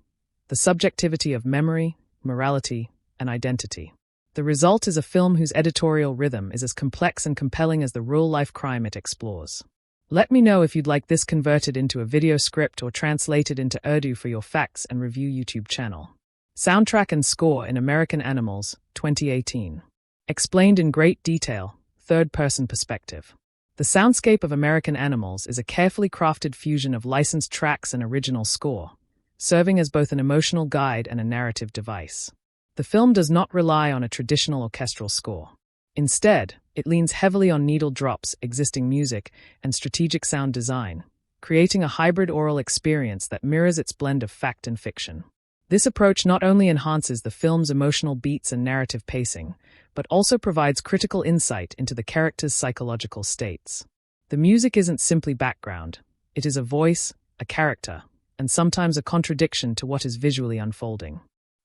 the subjectivity of memory, morality, and identity. The result is a film whose editorial rhythm is as complex and compelling as the real-life crime it explores. Let me know if you'd like this converted into a video script or translated into Urdu for your Facts and Review YouTube channel. Soundtrack and score in American Animals, 2018. Explained in great detail, third-person perspective. The soundscape of American Animals is a carefully crafted fusion of licensed tracks and original score, serving as both an emotional guide and a narrative device. The film does not rely on a traditional orchestral score. Instead, it leans heavily on needle drops, existing music, and strategic sound design, creating a hybrid aural experience that mirrors its blend of fact and fiction. This approach not only enhances the film's emotional beats and narrative pacing, but also provides critical insight into the characters' psychological states. The music isn't simply background, it is a voice, a character, and sometimes a contradiction to what is visually unfolding.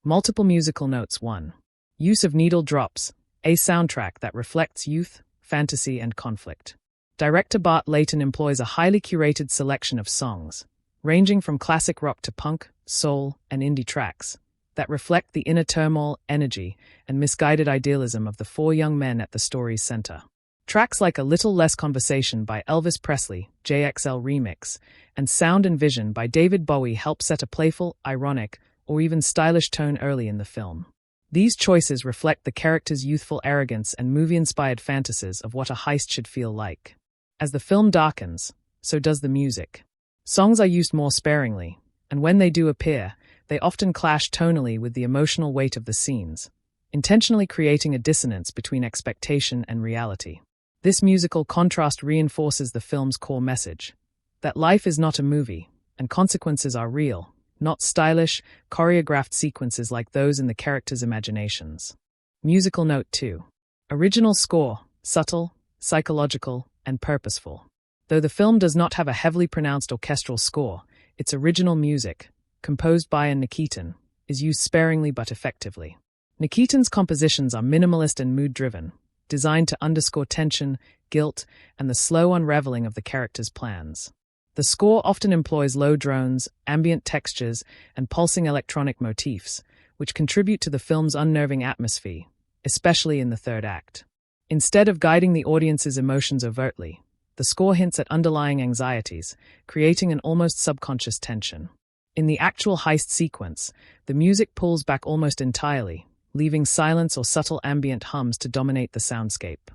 Multiple musical notes. 1. Use of needle drops, a soundtrack that reflects youth, fantasy, and conflict. Director Bart Layton employs a highly curated selection of songs, ranging from classic rock to punk, soul, and indie tracks, that reflect the inner turmoil, energy, and misguided idealism of the four young men at the story's center. Tracks like A Little Less Conversation by Elvis Presley, JXL Remix, and Sound and Vision by David Bowie help set a playful, ironic, or even stylish tone early in the film. These choices reflect the characters' youthful arrogance and movie-inspired fantasies of what a heist should feel like. As the film darkens, so does the music. Songs are used more sparingly, and when they do appear, they often clash tonally with the emotional weight of the scenes, intentionally creating a dissonance between expectation and reality. This musical contrast reinforces the film's core message, that life is not a movie, and consequences are real, not stylish, choreographed sequences like those in the characters' imaginations. Musical note 2. Original score, subtle, psychological, and purposeful. Though the film does not have a heavily pronounced orchestral score, its original music, composed by Nikitin, is used sparingly but effectively. Nikitin's compositions are minimalist and mood-driven, designed to underscore tension, guilt, and the slow unraveling of the characters' plans. The score often employs low drones, ambient textures, and pulsing electronic motifs, which contribute to the film's unnerving atmosphere, especially in the third act. Instead of guiding the audience's emotions overtly, the score hints at underlying anxieties, creating an almost subconscious tension. In the actual heist sequence, the music pulls back almost entirely, leaving silence or subtle ambient hums to dominate the soundscape.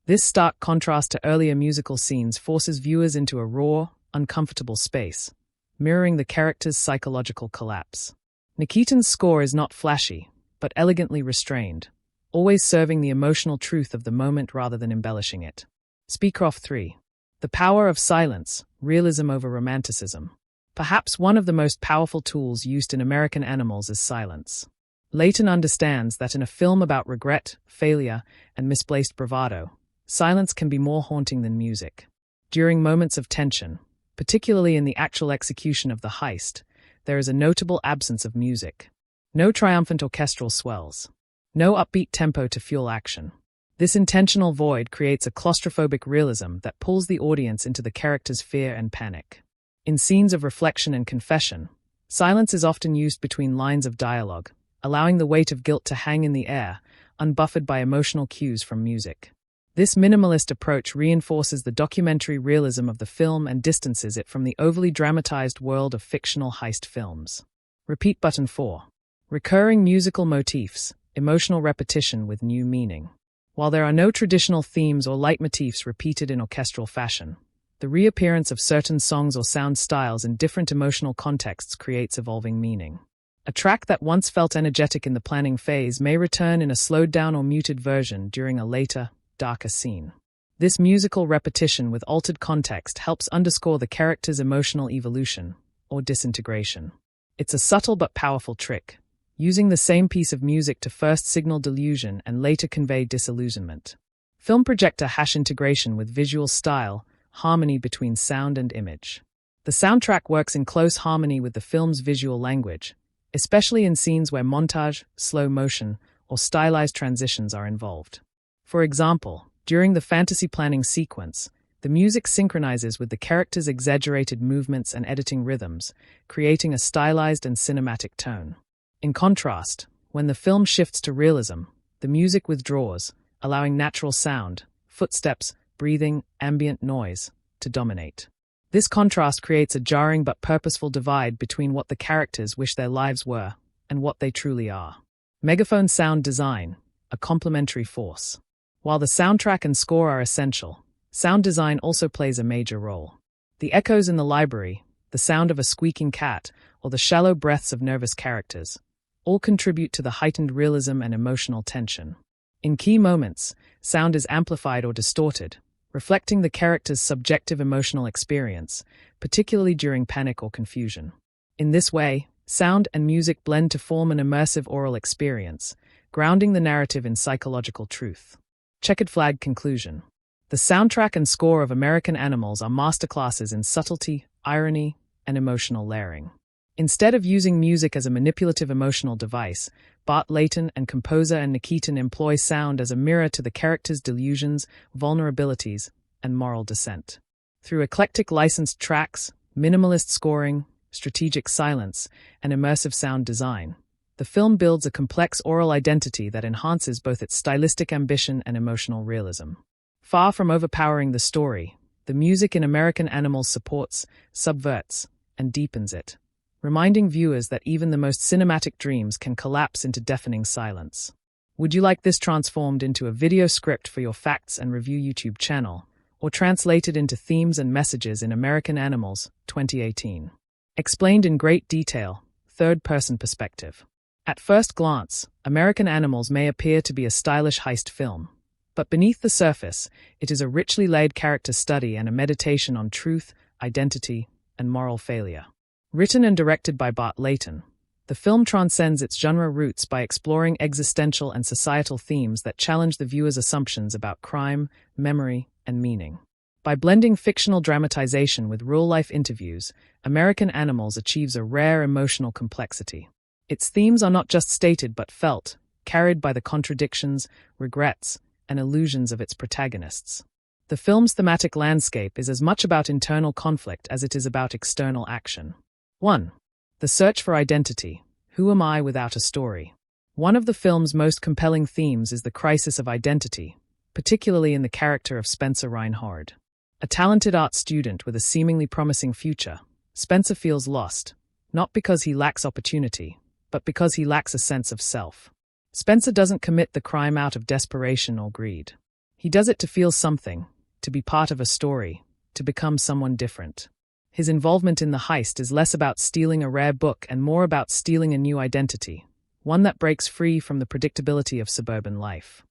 This stark contrast to earlier musical scenes forces viewers into a raw, uncomfortable space, mirroring the character's psychological collapse. Nikitin's score is not flashy, but elegantly restrained, always serving the emotional truth of the moment rather than embellishing it. Speaker 3. The power of silence, realism over romanticism. Perhaps one of the most powerful tools used in American Animals is silence. Layton understands that in a film about regret, failure, and misplaced bravado, silence can be more haunting than music. During moments of tension, particularly in the actual execution of the heist, there is a notable absence of music. No triumphant orchestral swells. No upbeat tempo to fuel action. This intentional void creates a claustrophobic realism that pulls the audience into the character's fear and panic. In scenes of reflection and confession, silence is often used between lines of dialogue, allowing the weight of guilt to hang in the air, unbuffered by emotional cues from music. This minimalist approach reinforces the documentary realism of the film and distances it from the overly dramatized world of fictional heist films. Repeat button 4. Recurring musical motifs, emotional repetition with new meaning. While there are no traditional themes or leitmotifs repeated in orchestral fashion, the reappearance of certain songs or sound styles in different emotional contexts creates evolving meaning. A track that once felt energetic in the planning phase may return in a slowed-down or muted version during a later, darker scene. This musical repetition with altered context helps underscore the character's emotional evolution, or disintegration. It's a subtle but powerful trick, using the same piece of music to first signal delusion and later convey disillusionment. Film projector integration with visual style, harmony between sound and image. The soundtrack works in close harmony with the film's visual language, especially in scenes where montage, slow motion, or stylized transitions are involved. For example, during the fantasy planning sequence, the music synchronizes with the character's exaggerated movements and editing rhythms, creating a stylized and cinematic tone. In contrast, when the film shifts to realism, the music withdraws, allowing natural sound, footsteps, breathing, ambient noise, to dominate. This contrast creates a jarring but purposeful divide between what the characters wish their lives were and what they truly are. Megaphone sound design, a complementary force. While the soundtrack and score are essential, sound design also plays a major role. The echoes in the library, the sound of a squeaking cat, or the shallow breaths of nervous characters, all contribute to the heightened realism and emotional tension. In key moments, sound is amplified or distorted, reflecting the character's subjective emotional experience, particularly during panic or confusion. In this way, sound and music blend to form an immersive oral experience, grounding the narrative in psychological truth. Checkered flag conclusion. The soundtrack and score of American Animals are masterclasses in subtlety, irony, and emotional layering. Instead of using music as a manipulative emotional device, Bart Layton and composer and Nikitin employ sound as a mirror to the characters' delusions, vulnerabilities, and moral dissent. Through eclectic licensed tracks, minimalist scoring, strategic silence, and immersive sound design, the film builds a complex oral identity that enhances both its stylistic ambition and emotional realism. Far from overpowering the story, the music in American Animals supports, subverts, and deepens it, reminding viewers that even the most cinematic dreams can collapse into deafening silence. Would you like this transformed into a video script for your Facts and Review YouTube channel, or translated into themes and messages in American Animals 2018? Explained in great detail, third-person perspective. At first glance, American Animals may appear to be a stylish heist film, but beneath the surface, it is a richly laid character study and a meditation on truth, identity, and moral failure. Written and directed by Bart Layton, the film transcends its genre roots by exploring existential and societal themes that challenge the viewer's assumptions about crime, memory, and meaning. By blending fictional dramatization with real-life interviews, American Animals achieves a rare emotional complexity. Its themes are not just stated but felt, carried by the contradictions, regrets, and illusions of its protagonists. The film's thematic landscape is as much about internal conflict as it is about external action. 1. The search for identity. Who am I without a story? One of the film's most compelling themes is the crisis of identity, particularly in the character of Spencer Reinhard. A talented art student with a seemingly promising future, Spencer feels lost, not because he lacks opportunity, but because he lacks a sense of self. Spencer doesn't commit the crime out of desperation or greed. He does it to feel something, to be part of a story, to become someone different. His involvement in the heist is less about stealing a rare book and more about stealing a new identity, one that breaks free from the predictability of suburban life.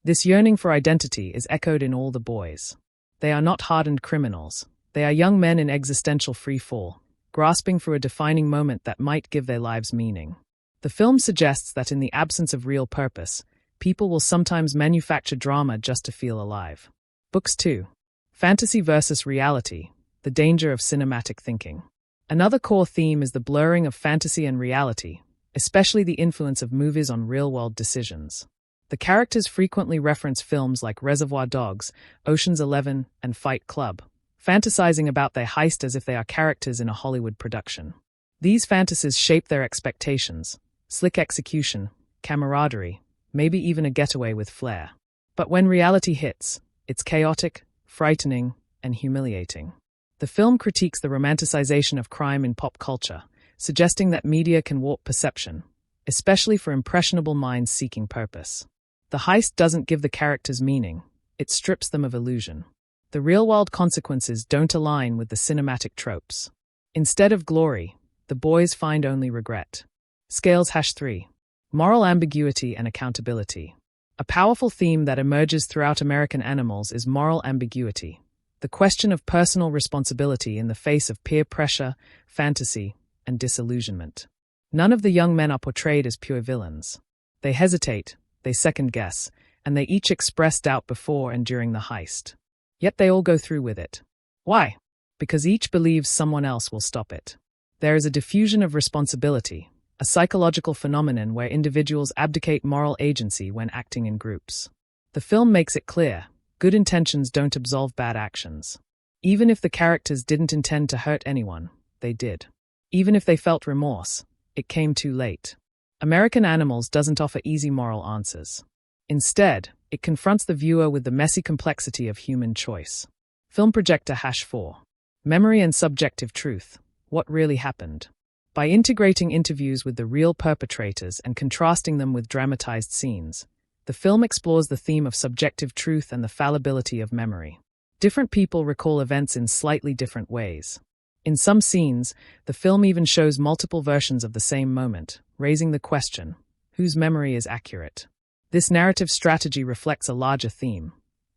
This yearning for identity is echoed in all the boys. They are not hardened criminals. They are young men in existential freefall, grasping for a defining moment that might give their lives meaning. The film suggests that in the absence of real purpose, people will sometimes manufacture drama just to feel alive. Books 2. Fantasy versus reality. The danger of cinematic thinking. Another core theme is the blurring of fantasy and reality, especially the influence of movies on real-world decisions. The characters frequently reference films like Reservoir Dogs, Ocean's 11, and Fight Club, fantasizing about their heist as if they are characters in a Hollywood production. These fantasies shape their expectations: slick execution, camaraderie, maybe even a getaway with flair. But when reality hits, it's chaotic, frightening, and humiliating. The film critiques the romanticization of crime in pop culture, suggesting that media can warp perception, especially for impressionable minds seeking purpose. The heist doesn't give the characters meaning, it strips them of illusion. The real-world consequences don't align with the cinematic tropes. Instead of glory, the boys find only regret. Scales #3. Moral ambiguity and accountability. A powerful theme that emerges throughout American Animals is moral ambiguity. The question of personal responsibility in the face of peer pressure, fantasy, and disillusionment. None of the young men are portrayed as pure villains. They hesitate, they second-guess, and they each express doubt before and during the heist. Yet they all go through with it. Why? Because each believes someone else will stop it. There is a diffusion of responsibility, a psychological phenomenon where individuals abdicate moral agency when acting in groups. The film makes it clear: good intentions don't absolve bad actions. Even if the characters didn't intend to hurt anyone, they did. Even if they felt remorse, it came too late. American Animals doesn't offer easy moral answers. Instead, it confronts the viewer with the messy complexity of human choice. Film Projector #4. Memory and subjective truth. What really happened? By integrating interviews with the real perpetrators and contrasting them with dramatized scenes, the film explores the theme of subjective truth and the fallibility of memory. Different people recall events in slightly different ways. In some scenes, the film even shows multiple versions of the same moment, raising the question, whose memory is accurate? This narrative strategy reflects a larger theme: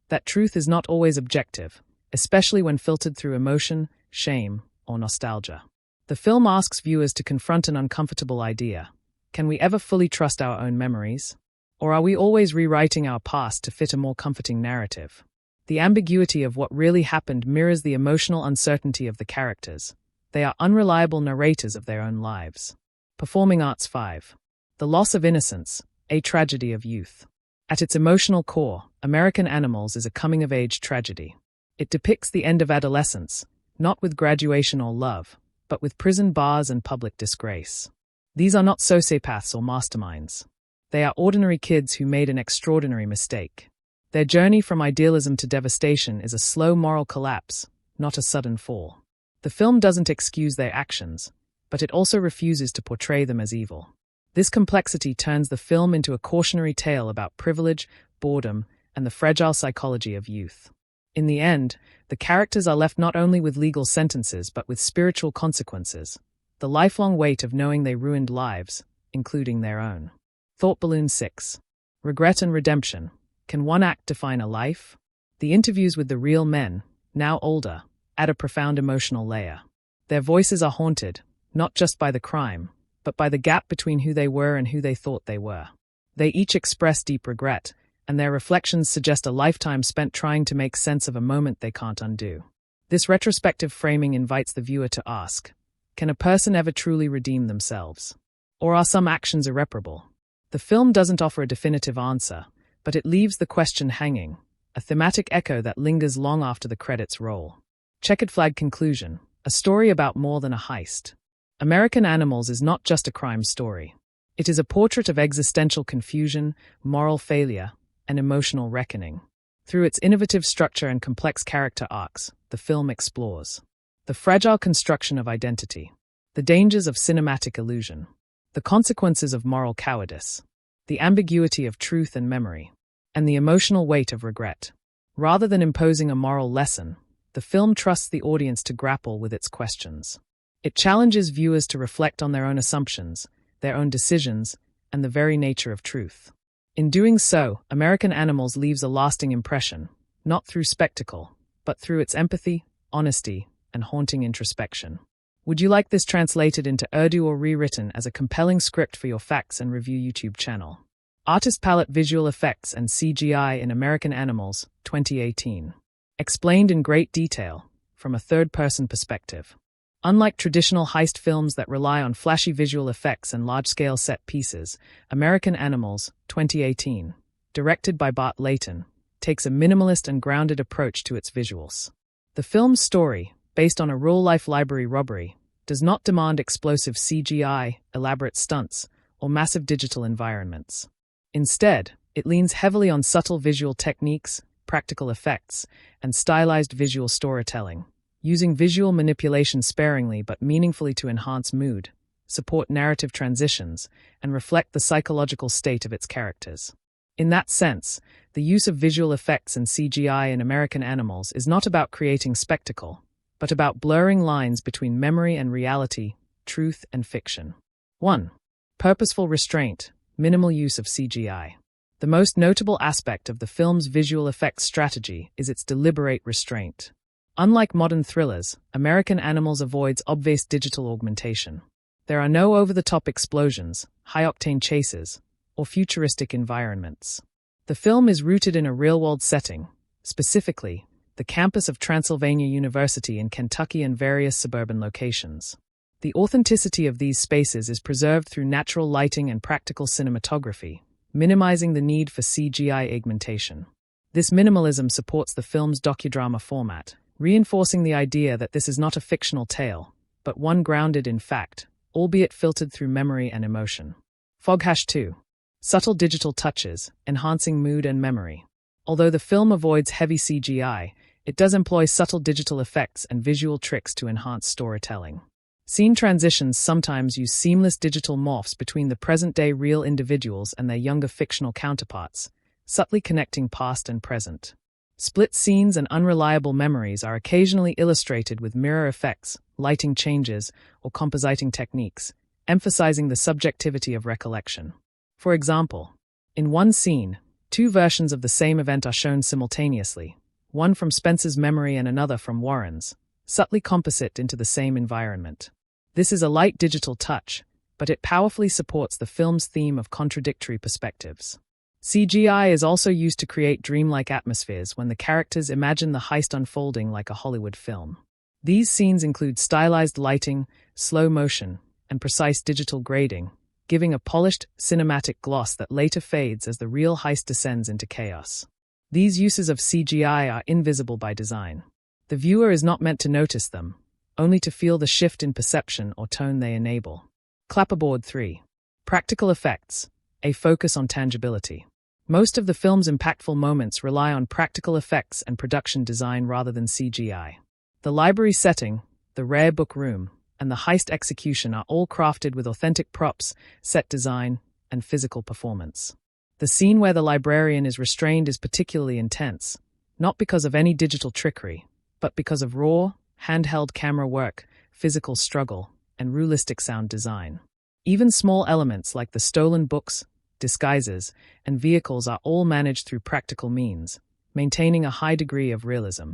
that truth is not always objective, especially when filtered through emotion, shame, or nostalgia. The film asks viewers to confront an uncomfortable idea. Can we ever fully trust our own memories? Or are we always rewriting our past to fit a more comforting narrative? The ambiguity of what really happened mirrors the emotional uncertainty of the characters. They are unreliable narrators of their own lives. Performing Arts 5. The Loss of Innocence, a Tragedy of Youth. At its emotional core, American Animals is a coming-of-age tragedy. It depicts the end of adolescence, not with graduation or love, but with prison bars and public disgrace. These are not sociopaths or masterminds. They are ordinary kids who made an extraordinary mistake. Their journey from idealism to devastation is a slow moral collapse, not a sudden fall. The film doesn't excuse their actions, but it also refuses to portray them as evil. This complexity turns the film into a cautionary tale about privilege, boredom, and the fragile psychology of youth. In the end, the characters are left not only with legal sentences but with spiritual consequences, the lifelong weight of knowing they ruined lives, including their own. Thought Balloon 6. Regret and Redemption. Can one act define a life? The interviews with the real men, now older, add a profound emotional layer. Their voices are haunted, not just by the crime, but by the gap between who they were and who they thought they were. They each express deep regret, and their reflections suggest a lifetime spent trying to make sense of a moment they can't undo. This retrospective framing invites the viewer to ask, can a person ever truly redeem themselves? Or are some actions irreparable? The film doesn't offer a definitive answer, but it leaves the question hanging, a thematic echo that lingers long after the credits roll. Checkered Flag Conclusion. A story about more than a heist. American Animals is not just a crime story. It is a portrait of existential confusion, moral failure, and emotional reckoning. Through its innovative structure and complex character arcs, the film explores the fragile construction of identity, the dangers of cinematic illusion, the consequences of moral cowardice, the ambiguity of truth and memory, and the emotional weight of regret. Rather than imposing a moral lesson, the film trusts the audience to grapple with its questions. It challenges viewers to reflect on their own assumptions, their own decisions, and the very nature of truth. In doing so, American Animals leaves a lasting impression, not through spectacle, but through its empathy, honesty, and haunting introspection. Would you like this translated into Urdu or rewritten as a compelling script for your Facts and Review YouTube channel? Artist Palette Visual Effects and CGI in American Animals, 2018. Explained in great detail, from a third-person perspective. Unlike traditional heist films that rely on flashy visual effects and large-scale set pieces, American Animals, 2018, directed by Bart Layton, takes a minimalist and grounded approach to its visuals. The film's story, based on a real-life library robbery, does not demand explosive CGI, elaborate stunts, or massive digital environments. Instead, it leans heavily on subtle visual techniques, practical effects, and stylized visual storytelling, using visual manipulation sparingly but meaningfully to enhance mood, support narrative transitions, and reflect the psychological state of its characters. In that sense, the use of visual effects and CGI in American Animals is not about creating spectacle, but about blurring lines between memory and reality, truth and fiction. 1. Purposeful restraint, minimal use of CGI. The most notable aspect of the film's visual effects strategy is its deliberate restraint. Unlike modern thrillers, American Animals avoids obvious digital augmentation. There are no over-the-top explosions, high-octane chases, or futuristic environments. The film is rooted in a real-world setting, specifically, the campus of Transylvania University in Kentucky and various suburban locations. The authenticity of these spaces is preserved through natural lighting and practical cinematography, minimizing the need for CGI augmentation. This minimalism supports the film's docudrama format, reinforcing the idea that this is not a fictional tale, but one grounded in fact, albeit filtered through memory and emotion. Fog 2. Subtle digital touches, enhancing mood and memory. Although the film avoids heavy CGI, it does employ subtle digital effects and visual tricks to enhance storytelling. Scene transitions sometimes use seamless digital morphs between the present-day real individuals and their younger fictional counterparts, subtly connecting past and present. Split scenes and unreliable memories are occasionally illustrated with mirror effects, lighting changes, or compositing techniques, emphasizing the subjectivity of recollection. For example, in one scene, two versions of the same event are shown simultaneously, one from Spencer's memory and another from Warren's, subtly composite into the same environment. This is a light digital touch, but it powerfully supports the film's theme of contradictory perspectives. CGI is also used to create dreamlike atmospheres when the characters imagine the heist unfolding like a Hollywood film. These scenes include stylized lighting, slow motion, and precise digital grading, giving a polished, cinematic gloss that later fades as the real heist descends into chaos. These uses of CGI are invisible by design. The viewer is not meant to notice them, only to feel the shift in perception or tone they enable. Clapperboard 3. Practical effects, a focus on tangibility. Most of the film's impactful moments rely on practical effects and production design rather than CGI. The library setting, the rare book room, and the heist execution are all crafted with authentic props, set design, and physical performance. The scene where the librarian is restrained is particularly intense, not because of any digital trickery, but because of raw, handheld camera work, physical struggle, and realistic sound design. Even small elements like the stolen books, disguises, and vehicles are all managed through practical means, maintaining a high degree of realism.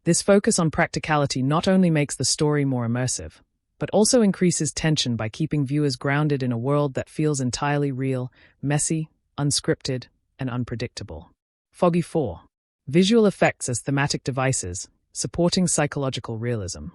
This focus on practicality not only makes the story more immersive, but also increases tension by keeping viewers grounded in a world that feels entirely real, messy, unscripted, and unpredictable. Foggy 4. Visual effects as thematic devices, supporting psychological realism.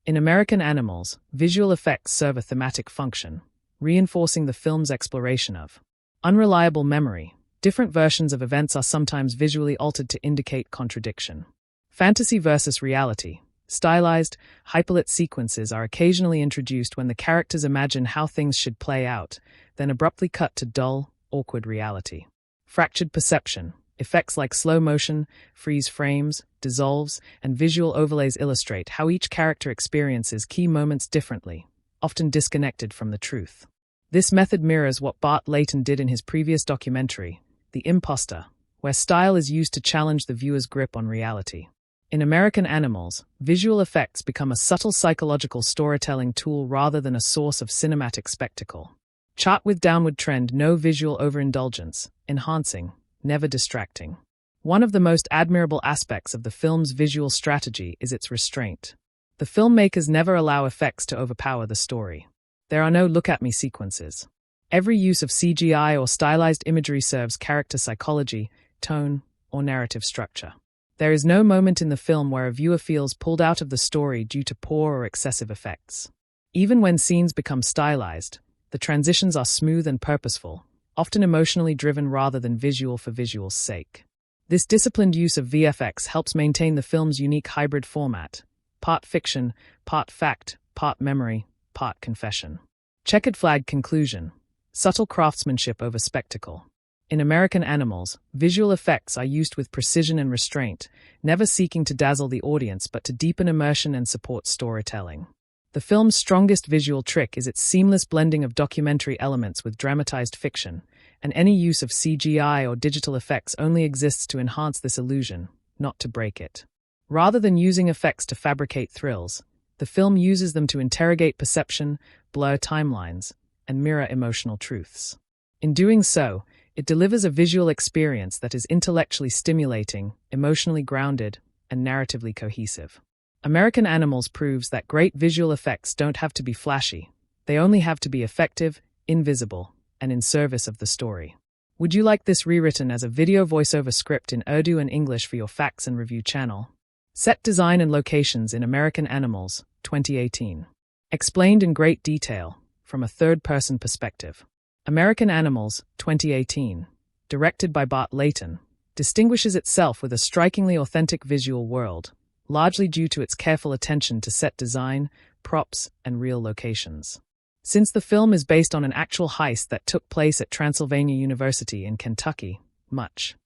In American Animals, visual effects serve a thematic function, reinforcing the film's exploration of unreliable memory. Different versions of events are sometimes visually altered to indicate contradiction. Fantasy versus reality. Stylized, hyperlit sequences are occasionally introduced when the characters imagine how things should play out, then abruptly cut to dull, awkward reality. Fractured perception. Effects like slow motion, freeze frames, dissolves, and visual overlays illustrate how each character experiences key moments differently, often disconnected from the truth. This method mirrors what Bart Layton did in his previous documentary, The Imposter, where style is used to challenge the viewer's grip on reality. In American Animals, visual effects become a subtle psychological storytelling tool rather than a source of cinematic spectacle. Chart with downward trend, no visual overindulgence, enhancing, never distracting. One of the most admirable aspects of the film's visual strategy is its restraint. The filmmakers never allow effects to overpower the story. There are no look-at-me sequences. Every use of CGI or stylized imagery serves character psychology, tone, or narrative structure. There is no moment in the film where a viewer feels pulled out of the story due to poor or excessive effects. Even when scenes become stylized, the transitions are smooth and purposeful, often emotionally driven rather than visual for visual's sake. This disciplined use of VFX helps maintain the film's unique hybrid format, part fiction, part fact, part memory, part confession. Checkered flag conclusion. Subtle craftsmanship over spectacle. In American Animals, visual effects are used with precision and restraint, never seeking to dazzle the audience but to deepen immersion and support storytelling. The film's strongest visual trick is its seamless blending of documentary elements with dramatized fiction, and any use of CGI or digital effects only exists to enhance this illusion, not to break it. Rather than using effects to fabricate thrills, the film uses them to interrogate perception, blur timelines, and mirror emotional truths. In doing so, it delivers a visual experience that is intellectually stimulating, emotionally grounded, and narratively cohesive. American Animals proves that great visual effects don't have to be flashy. They only have to be effective, invisible, and in service of the story. Would you like this rewritten as a video voiceover script in Urdu and English for your Facts and Review channel? Set design and locations in American Animals, 2018. Explained in great detail, from a third-person perspective. American Animals, 2018, directed by Bart Layton, distinguishes itself with a strikingly authentic visual world, largely due to its careful attention to set design, props, and real locations. Since the film is based on an actual heist that took place at Transylvania University in Kentucky, much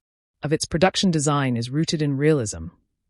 of its production design is rooted in realism,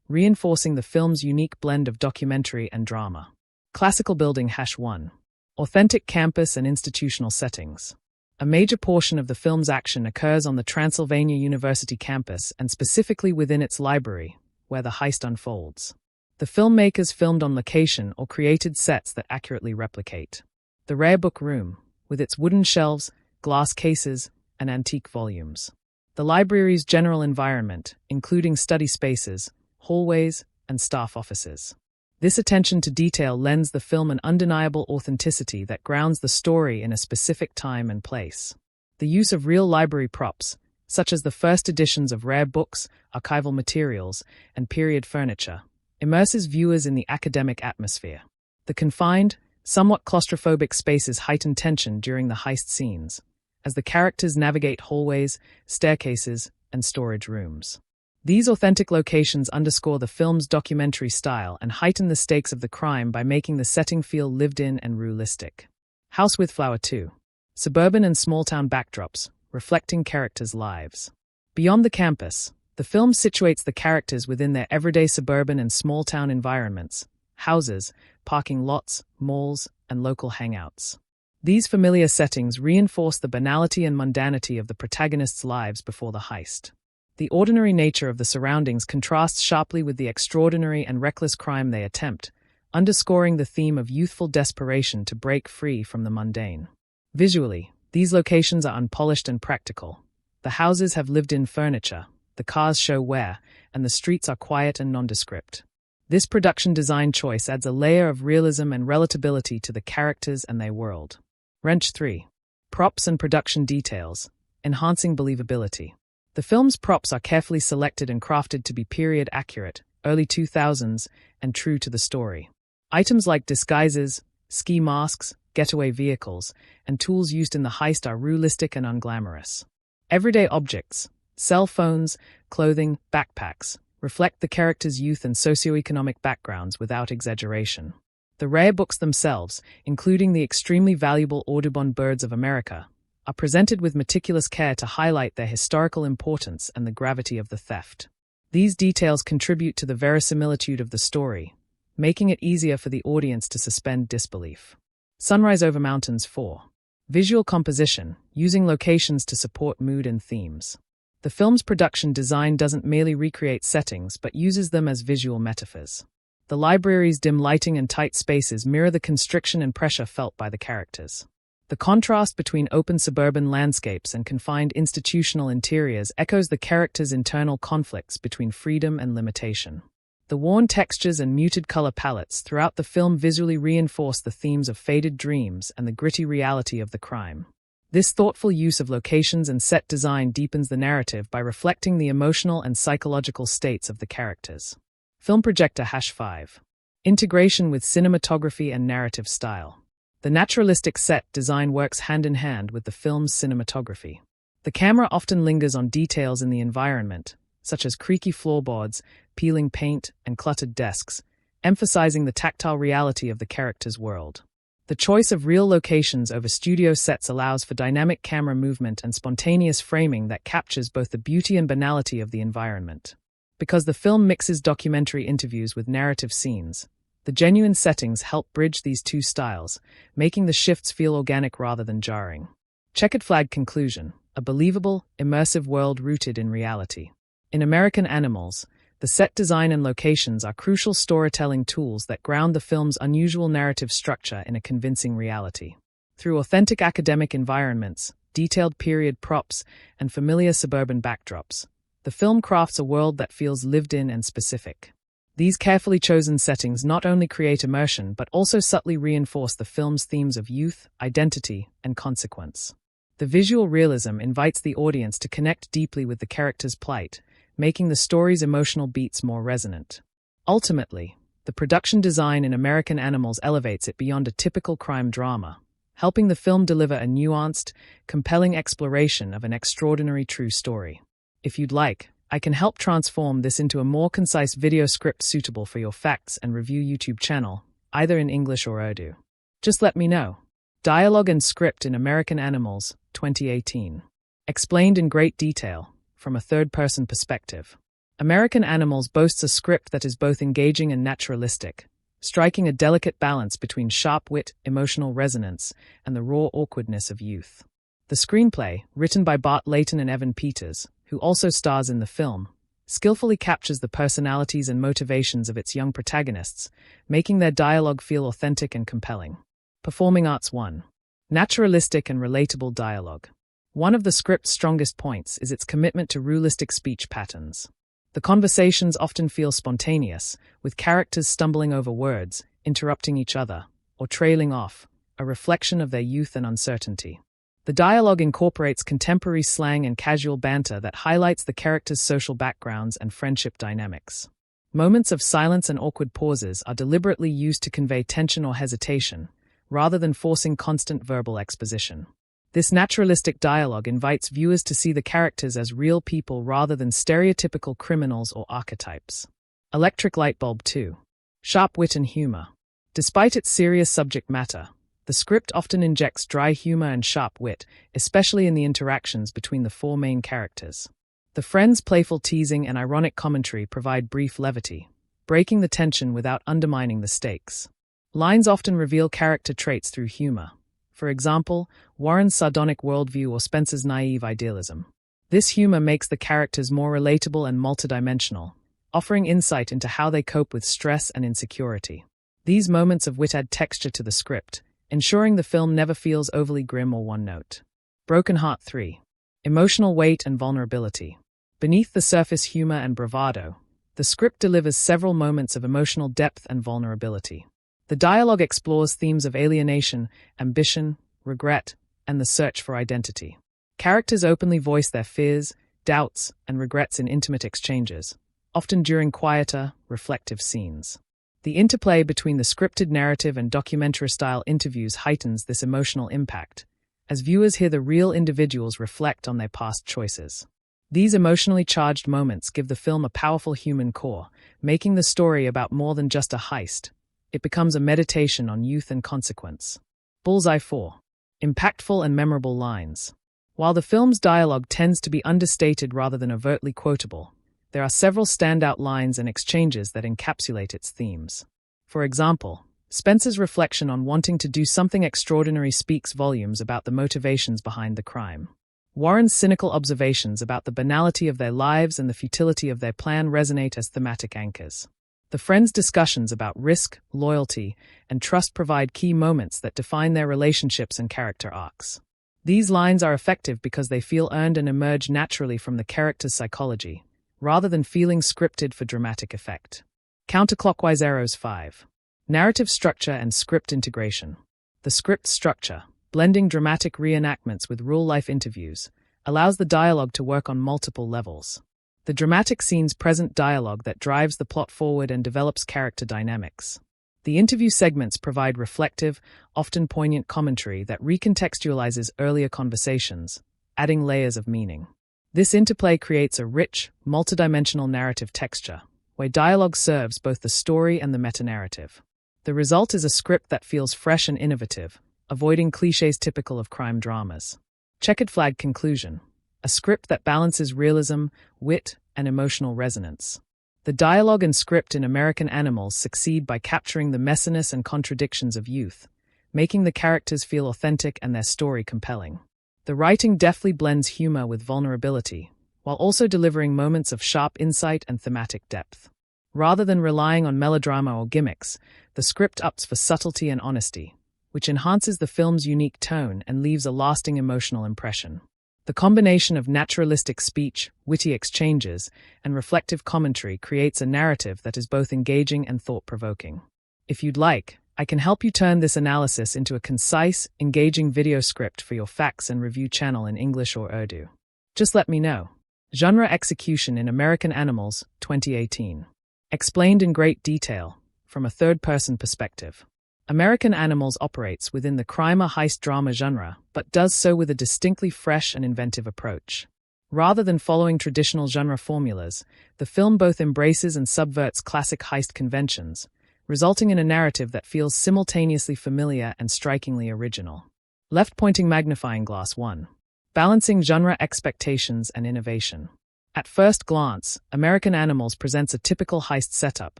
reinforcing the film's unique blend of documentary and drama. Classical building #1. Authentic campus and institutional settings. A major portion of the film's action occurs on the Transylvania University campus and specifically within its library, where the heist unfolds. The filmmakers filmed on location or created sets that accurately replicate the rare book room, with its wooden shelves, glass cases, and antique volumes. The library's general environment, including study spaces, hallways, and staff offices. This attention to detail lends the film an undeniable authenticity that grounds the story in a specific time and place. The use of real library props, such as the first editions of rare books, archival materials, and period furniture, immerses viewers in the academic atmosphere. The confined, somewhat claustrophobic spaces heighten tension during the heist scenes, as the characters navigate hallways, staircases, and storage rooms. These authentic locations underscore the film's documentary style and heighten the stakes of the crime by making the setting feel lived-in and realistic. House with Flower 2. Suburban and small-town backdrops, reflecting characters' lives. Beyond the campus, the film situates the characters within their everyday suburban and small-town environments, houses, parking lots, malls, and local hangouts. These familiar settings reinforce the banality and mundanity of the protagonists' lives before the heist. The ordinary nature of the surroundings contrasts sharply with the extraordinary and reckless crime they attempt, underscoring the theme of youthful desperation to break free from the mundane. Visually, these locations are unpolished and practical. The houses have lived-in furniture, the cars show wear, and the streets are quiet and nondescript. This production design choice adds a layer of realism and relatability to the characters and their world. Wrench 3. Props and production details, enhancing believability. The film's props are carefully selected and crafted to be period accurate, early 2000s, and true to the story. Items like disguises, ski masks, getaway vehicles, and tools used in the heist are realistic and unglamorous. Everyday objects, cell phones, clothing, backpacks, reflect the characters' youth and socioeconomic backgrounds without exaggeration. The rare books themselves, including the extremely valuable Audubon Birds of America, are presented with meticulous care to highlight their historical importance and the gravity of the theft. These details contribute to the verisimilitude of the story, making it easier for the audience to suspend disbelief. Sunrise Over Mountains 4. Visual composition, using locations to support mood and themes. The film's production design doesn't merely recreate settings but uses them as visual metaphors. The library's dim lighting and tight spaces mirror the constriction and pressure felt by the characters. The contrast between open suburban landscapes and confined institutional interiors echoes the characters' internal conflicts between freedom and limitation. The worn textures and muted color palettes throughout the film visually reinforce the themes of faded dreams and the gritty reality of the crime. This thoughtful use of locations and set design deepens the narrative by reflecting the emotional and psychological states of the characters. Film projector #5. Integration with cinematography and narrative style. The naturalistic set design works hand-in-hand with the film's cinematography. The camera often lingers on details in the environment, such as creaky floorboards, peeling paint, and cluttered desks, emphasizing the tactile reality of the character's world. The choice of real locations over studio sets allows for dynamic camera movement and spontaneous framing that captures both the beauty and banality of the environment. Because the film mixes documentary interviews with narrative scenes, the genuine settings help bridge these two styles, making the shifts feel organic rather than jarring. Checkered flag conclusion, a believable, immersive world rooted in reality. In American Animals, the set design and locations are crucial storytelling tools that ground the film's unusual narrative structure in a convincing reality. Through authentic academic environments, detailed period props, and familiar suburban backdrops, the film crafts a world that feels lived in and specific. These carefully chosen settings not only create immersion but also subtly reinforce the film's themes of youth, identity, and consequence. The visual realism invites the audience to connect deeply with the character's plight, making the story's emotional beats more resonant. Ultimately, the production design in American Animals elevates it beyond a typical crime drama, helping the film deliver a nuanced, compelling exploration of an extraordinary true story. If you'd like, I can help transform this into a more concise video script suitable for your Facts and Review YouTube channel, either in English or Urdu. Just let me know. Dialogue and Script in American Animals, 2018. Explained in great detail, from a third-person perspective. American Animals boasts a script that is both engaging and naturalistic, striking a delicate balance between sharp wit, emotional resonance, and the raw awkwardness of youth. The screenplay, written by Bart Layton and Evan Peters, who also stars in the film, skillfully captures the personalities and motivations of its young protagonists, making their dialogue feel authentic and compelling. Performing Arts 1. Naturalistic and relatable dialogue. One of the script's strongest points is its commitment to realistic speech patterns. The conversations often feel spontaneous, with characters stumbling over words, interrupting each other, or trailing off, a reflection of their youth and uncertainty. The dialogue incorporates contemporary slang and casual banter that highlights the characters' social backgrounds and friendship dynamics. Moments of silence and awkward pauses are deliberately used to convey tension or hesitation, rather than forcing constant verbal exposition. This naturalistic dialogue invites viewers to see the characters as real people rather than stereotypical criminals or archetypes. Electric light bulb 2. Sharp wit and humor. Despite its serious subject matter, the script often injects dry humor and sharp wit, especially in the interactions between the four main characters. The friends' playful teasing and ironic commentary provide brief levity, breaking the tension without undermining the stakes. Lines often reveal character traits through humor. For example, Warren's sardonic worldview or Spencer's naive idealism. This humor makes the characters more relatable and multidimensional, offering insight into how they cope with stress and insecurity. These moments of wit add texture to the script, ensuring the film never feels overly grim or one-note. Broken Heart 3. Emotional weight and vulnerability. Beneath the surface humor and bravado, the script delivers several moments of emotional depth and vulnerability. The dialogue explores themes of alienation, ambition, regret, and the search for identity. Characters openly voice their fears, doubts, and regrets in intimate exchanges, often during quieter, reflective scenes. The interplay between the scripted narrative and documentary-style interviews heightens this emotional impact, as viewers hear the real individuals reflect on their past choices. These emotionally charged moments give the film a powerful human core, making the story about more than just a heist. It becomes a meditation on youth and consequence. Bullseye 4. Impactful and memorable lines. While the film's dialogue tends to be understated rather than overtly quotable, there are several standout lines and exchanges that encapsulate its themes. For example, Spencer's reflection on wanting to do something extraordinary speaks volumes about the motivations behind the crime. Warren's cynical observations about the banality of their lives and the futility of their plan resonate as thematic anchors. The friends' discussions about risk, loyalty, and trust provide key moments that define their relationships and character arcs. These lines are effective because they feel earned and emerge naturally from the character's psychology, rather than feeling scripted for dramatic effect. Counterclockwise Arrows 5. Narrative structure and script integration. The script structure, blending dramatic reenactments with real-life interviews, allows the dialogue to work on multiple levels. The dramatic scenes present dialogue that drives the plot forward and develops character dynamics. The interview segments provide reflective, often poignant commentary that recontextualizes earlier conversations, adding layers of meaning. This interplay creates a rich, multidimensional narrative texture, where dialogue serves both the story and the meta-narrative. The result is a script that feels fresh and innovative, avoiding cliches typical of crime dramas. Checkered flag conclusion. A script that balances realism, wit, and emotional resonance. The dialogue and script in American Animals succeed by capturing the messiness and contradictions of youth, making the characters feel authentic and their story compelling. The writing deftly blends humor with vulnerability, while also delivering moments of sharp insight and thematic depth. Rather than relying on melodrama or gimmicks, the script opts for subtlety and honesty, which enhances the film's unique tone and leaves a lasting emotional impression. The combination of naturalistic speech, witty exchanges, and reflective commentary creates a narrative that is both engaging and thought-provoking. If you'd like, I can help you turn this analysis into a concise, engaging video script for your facts and review channel in English or Urdu. Just let me know. Genre execution in American Animals, 2018. Explained in great detail, from a third-person perspective. American Animals operates within the crime or heist drama genre, but does so with a distinctly fresh and inventive approach. Rather than following traditional genre formulas, the film both embraces and subverts classic heist conventions, resulting in a narrative that feels simultaneously familiar and strikingly original. Left-pointing magnifying glass 1. Balancing genre expectations and innovation. At first glance, American Animals presents a typical heist setup.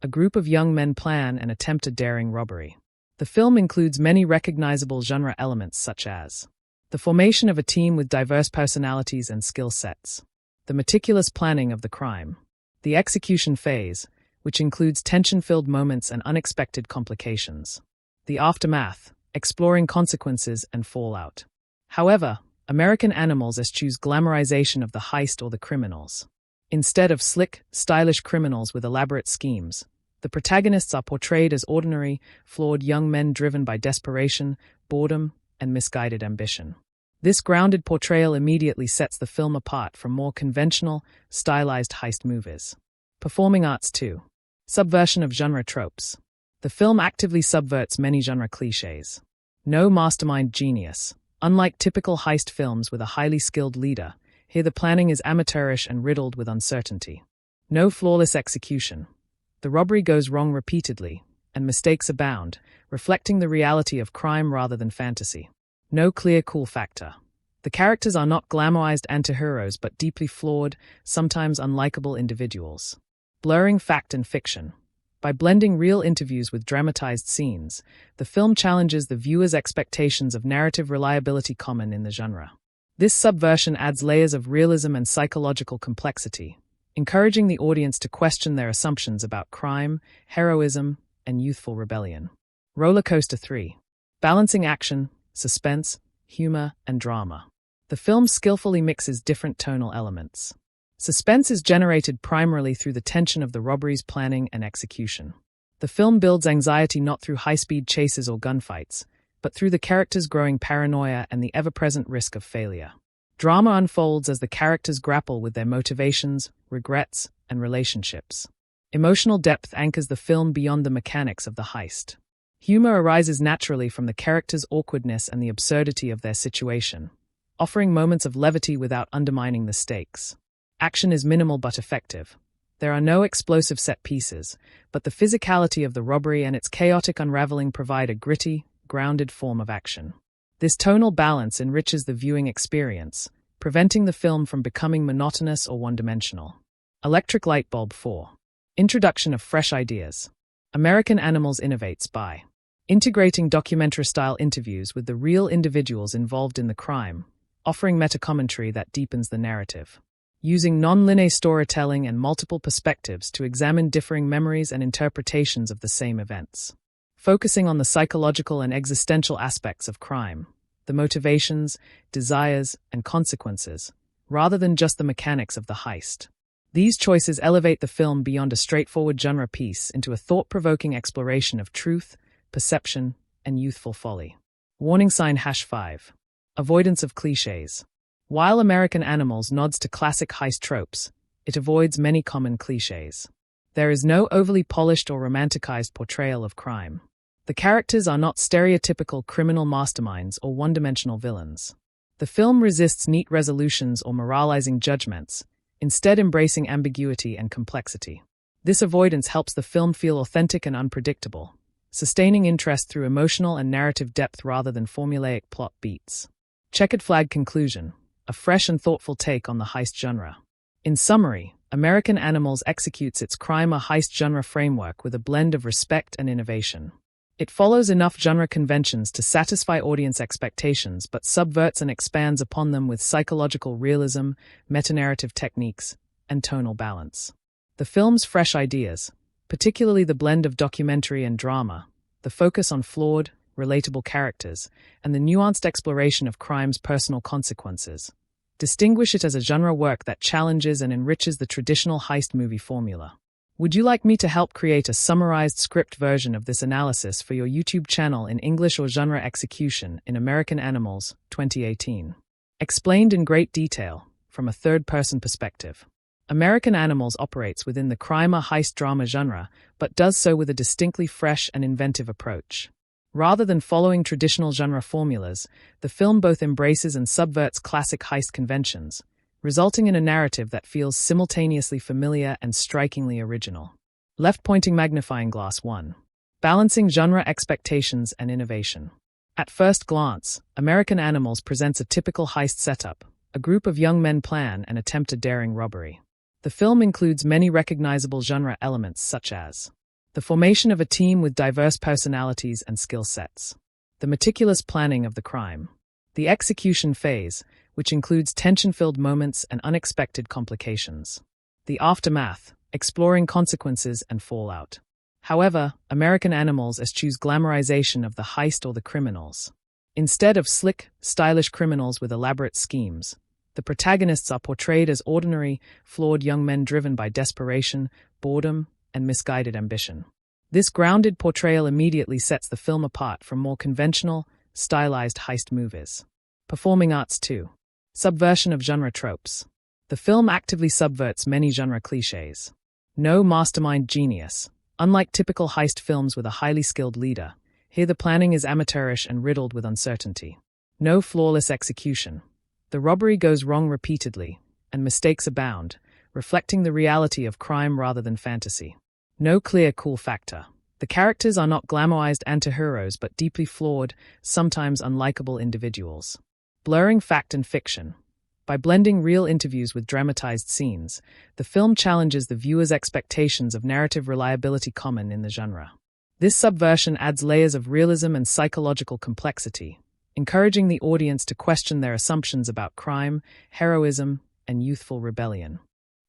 A group of young men plan and attempt a daring robbery. The film includes many recognizable genre elements such as the formation of a team with diverse personalities and skill sets, the meticulous planning of the crime, the execution phase, which includes tension-filled moments and unexpected complications, the aftermath, exploring consequences and fallout. However, American Animals eschews glamorization of the heist or the criminals. Instead of slick, stylish criminals with elaborate schemes, the protagonists are portrayed as ordinary, flawed young men driven by desperation, boredom, and misguided ambition. This grounded portrayal immediately sets the film apart from more conventional, stylized heist movies. Performing arts 2. Subversion of genre tropes. The film actively subverts many genre cliches. No mastermind genius. Unlike typical heist films with a highly skilled leader, here the planning is amateurish and riddled with uncertainty. No flawless execution. The robbery goes wrong repeatedly, and mistakes abound, reflecting the reality of crime rather than fantasy. No clear cool factor. The characters are not glamorized antiheroes but deeply flawed, sometimes unlikable individuals. Blurring fact and fiction. By blending real interviews with dramatized scenes, the film challenges the viewer's expectations of narrative reliability common in the genre. This subversion adds layers of realism and psychological complexity, encouraging the audience to question their assumptions about crime, heroism, and youthful rebellion. Roller Coaster 3. Balancing action, suspense, humor, and drama. The film skillfully mixes different tonal elements. Suspense is generated primarily through the tension of the robbery's planning and execution. The film builds anxiety not through high-speed chases or gunfights, but through the characters' growing paranoia and the ever-present risk of failure. Drama unfolds as the characters grapple with their motivations, regrets, and relationships. Emotional depth anchors the film beyond the mechanics of the heist. Humor arises naturally from the characters' awkwardness and the absurdity of their situation, offering moments of levity without undermining the stakes. Action is minimal but effective. There are no explosive set pieces, but the physicality of the robbery and its chaotic unraveling provide a gritty, grounded form of action. This tonal balance enriches the viewing experience, preventing the film from becoming monotonous or one-dimensional. Electric Light Bulb 4. Introduction of fresh ideas. American Animals innovates by integrating documentary-style interviews with the real individuals involved in the crime, offering meta-commentary that deepens the narrative. Using non-linear storytelling and multiple perspectives to examine differing memories and interpretations of the same events. Focusing on the psychological and existential aspects of crime, the motivations, desires, and consequences, rather than just the mechanics of the heist. These choices elevate the film beyond a straightforward genre piece into a thought-provoking exploration of truth, perception, and youthful folly. Warning sign #5. Avoidance of cliches. While American Animals nods to classic heist tropes, it avoids many common cliches. There is no overly polished or romanticized portrayal of crime. The characters are not stereotypical criminal masterminds or one-dimensional villains. The film resists neat resolutions or moralizing judgments, instead embracing ambiguity and complexity. This avoidance helps the film feel authentic and unpredictable, sustaining interest through emotional and narrative depth rather than formulaic plot beats. Checkered flag conclusion. A fresh and thoughtful take on the heist genre. In summary, American Animals executes its crime or heist genre framework with a blend of respect and innovation. It follows enough genre conventions to satisfy audience expectations but subverts and expands upon them with psychological realism, metanarrative techniques, and tonal balance. The film's fresh ideas, particularly the blend of documentary and drama, the focus on flawed, relatable characters, and the nuanced exploration of crime's personal consequences, distinguish it as a genre work that challenges and enriches the traditional heist movie formula. Would you like me to help create a summarized script version of this analysis for your YouTube channel in English or genre execution in American Animals 2018? Explained in great detail, from a third-person perspective. American Animals operates within the crime or heist drama genre, but does so with a distinctly fresh and inventive approach. Rather than following traditional genre formulas, the film both embraces and subverts classic heist conventions, resulting in a narrative that feels simultaneously familiar and strikingly original. Left-pointing magnifying glass 1. Balancing genre expectations and innovation. At first glance, American Animals presents a typical heist setup. A group of young men plan and attempt a daring robbery. The film includes many recognizable genre elements such as the formation of a team with diverse personalities and skill sets, the meticulous planning of the crime, the execution phase, which includes tension-filled moments and unexpected complications, the aftermath, exploring consequences and fallout. However, American Animals eschews glamorization of the heist or the criminals. Instead of slick, stylish criminals with elaborate schemes, the protagonists are portrayed as ordinary, flawed young men driven by desperation, boredom, and misguided ambition. This grounded portrayal immediately sets the film apart from more conventional, stylized heist movies. Performing arts 2. Subversion of genre tropes. The film actively subverts many genre cliches. No mastermind genius. Unlike typical heist films with a highly skilled leader, here the planning is amateurish and riddled with uncertainty. No flawless execution. The robbery goes wrong repeatedly, and mistakes abound, reflecting the reality of crime rather than fantasy. No clear cool factor. The characters are not glamorized antiheroes but deeply flawed, sometimes unlikable individuals. Blurring fact and fiction. By blending real interviews with dramatized scenes, the film challenges the viewer's expectations of narrative reliability common in the genre. This subversion adds layers of realism and psychological complexity, encouraging the audience to question their assumptions about crime, heroism, and youthful rebellion.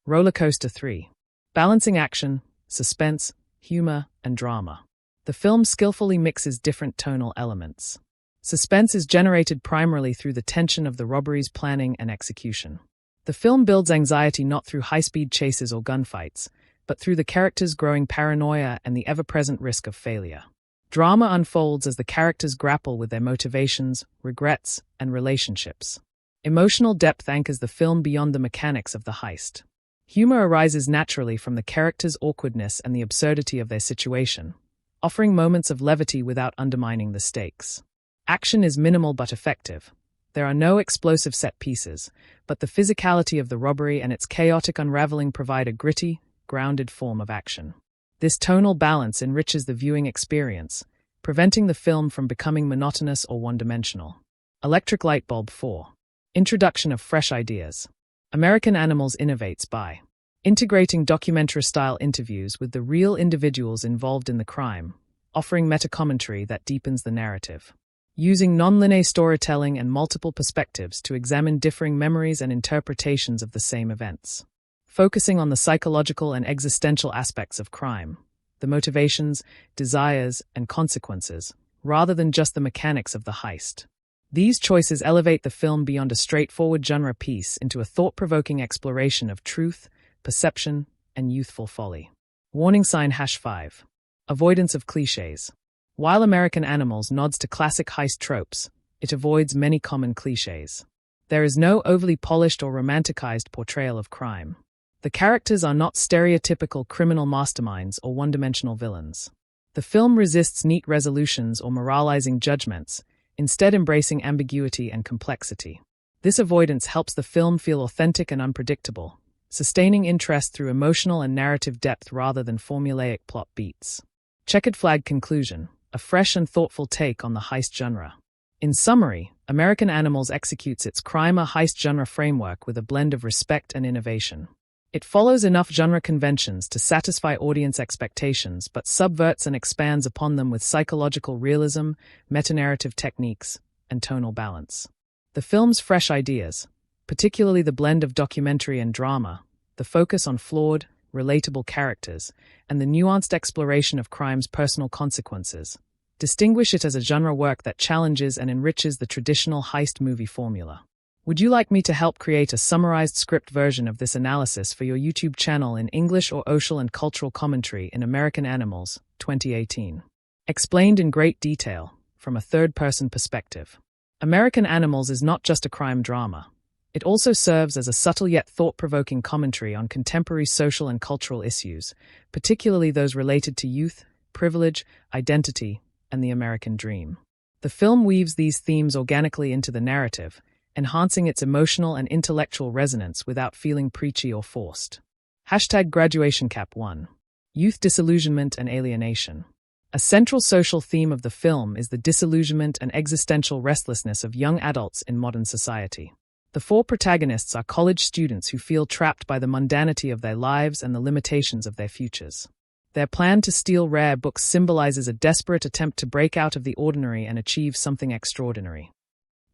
Roller Coaster 3. Balancing action, suspense, humor, and drama. The film skillfully mixes different tonal elements. Suspense is generated primarily through the tension of the robbery's planning and execution. The film builds anxiety not through high-speed chases or gunfights, but through the characters' growing paranoia and the ever-present risk of failure. Drama unfolds as the characters grapple with their motivations, regrets, and relationships. Emotional depth anchors the film beyond the mechanics of the heist. Humor arises naturally from the characters' awkwardness and the absurdity of their situation, offering moments of levity without undermining the stakes. Action is minimal but effective. There are no explosive set pieces, but the physicality of the robbery and its chaotic unraveling provide a gritty, grounded form of action. This tonal balance enriches the viewing experience, preventing the film from becoming monotonous or one-dimensional. Electric Light Bulb 4. Introduction of fresh ideas. American Animals innovates by integrating documentary-style interviews with the real individuals involved in the crime, offering meta-commentary that deepens the narrative. Using non-linear storytelling and multiple perspectives to examine differing memories and interpretations of the same events. Focusing on the psychological and existential aspects of crime, the motivations, desires, and consequences, rather than just the mechanics of the heist. These choices elevate the film beyond a straightforward genre piece into a thought-provoking exploration of truth, perception, and youthful folly. Warning sign #5. Avoidance of clichés. While American Animals nods to classic heist tropes, it avoids many common clichés. There is no overly polished or romanticized portrayal of crime. The characters are not stereotypical criminal masterminds or one-dimensional villains. The film resists neat resolutions or moralizing judgments, instead embracing ambiguity and complexity. This avoidance helps the film feel authentic and unpredictable, sustaining interest through emotional and narrative depth rather than formulaic plot beats. Checkered Flag Conclusion, a fresh and thoughtful take on the heist genre. In summary, American Animals executes its crime-a-heist genre framework with a blend of respect and innovation. It follows enough genre conventions to satisfy audience expectations but subverts and expands upon them with psychological realism, meta-narrative techniques, and tonal balance. The film's fresh ideas, particularly the blend of documentary and drama, the focus on flawed, relatable characters, and the nuanced exploration of crime's personal consequences, distinguish it as a genre work that challenges and enriches the traditional heist movie formula. Would you like me to help create a summarized script version of this analysis for your YouTube channel in English or social and cultural commentary in American Animals, 2018? Explained in great detail, from a third-person perspective. American Animals is not just a crime drama. It also serves as a subtle yet thought-provoking commentary on contemporary social and cultural issues, particularly those related to youth, privilege, identity, and the American dream. The film weaves these themes organically into the narrative, enhancing its emotional and intellectual resonance without feeling preachy or forced. #GraduationCap1. Youth Disillusionment and Alienation. A central social theme of the film is the disillusionment and existential restlessness of young adults in modern society. The four protagonists are college students who feel trapped by the mundanity of their lives and the limitations of their futures. Their plan to steal rare books symbolizes a desperate attempt to break out of the ordinary and achieve something extraordinary.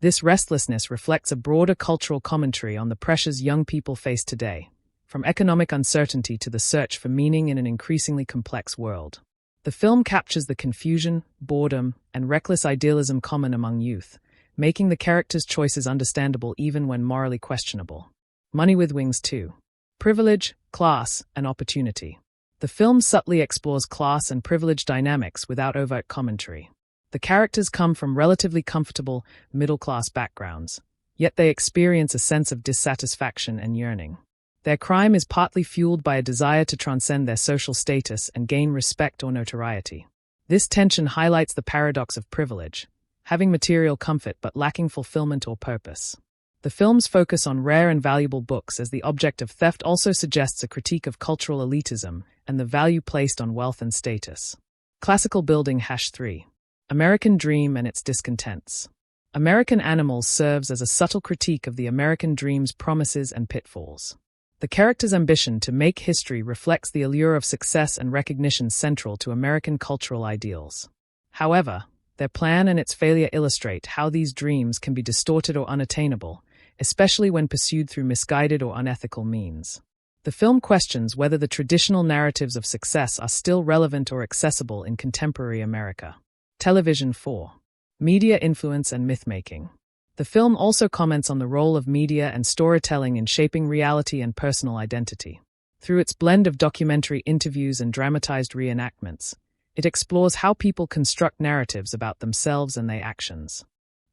This restlessness reflects a broader cultural commentary on the pressures young people face today, from economic uncertainty to the search for meaning in an increasingly complex world. The film captures the confusion, boredom, and reckless idealism common among youth, making the characters' choices understandable even when morally questionable. Money with Wings 2. Privilege, Class, and Opportunity. The film subtly explores class and privilege dynamics without overt commentary. The characters come from relatively comfortable, middle-class backgrounds, yet they experience a sense of dissatisfaction and yearning. Their crime is partly fueled by a desire to transcend their social status and gain respect or notoriety. This tension highlights the paradox of privilege, having material comfort but lacking fulfillment or purpose. The film's focus on rare and valuable books as the object of theft also suggests a critique of cultural elitism and the value placed on wealth and status. Classical building #3. American Dream and its discontents. American Animals serves as a subtle critique of the American dream's promises and pitfalls. The character's ambition to make history reflects the allure of success and recognition central to American cultural ideals. However, their plan and its failure illustrate how these dreams can be distorted or unattainable, especially when pursued through misguided or unethical means. The film questions whether the traditional narratives of success are still relevant or accessible in contemporary America. Television 4. Media influence and mythmaking. The film also comments on the role of media and storytelling in shaping reality and personal identity. Through its blend of documentary interviews and dramatized reenactments, it explores how people construct narratives about themselves and their actions.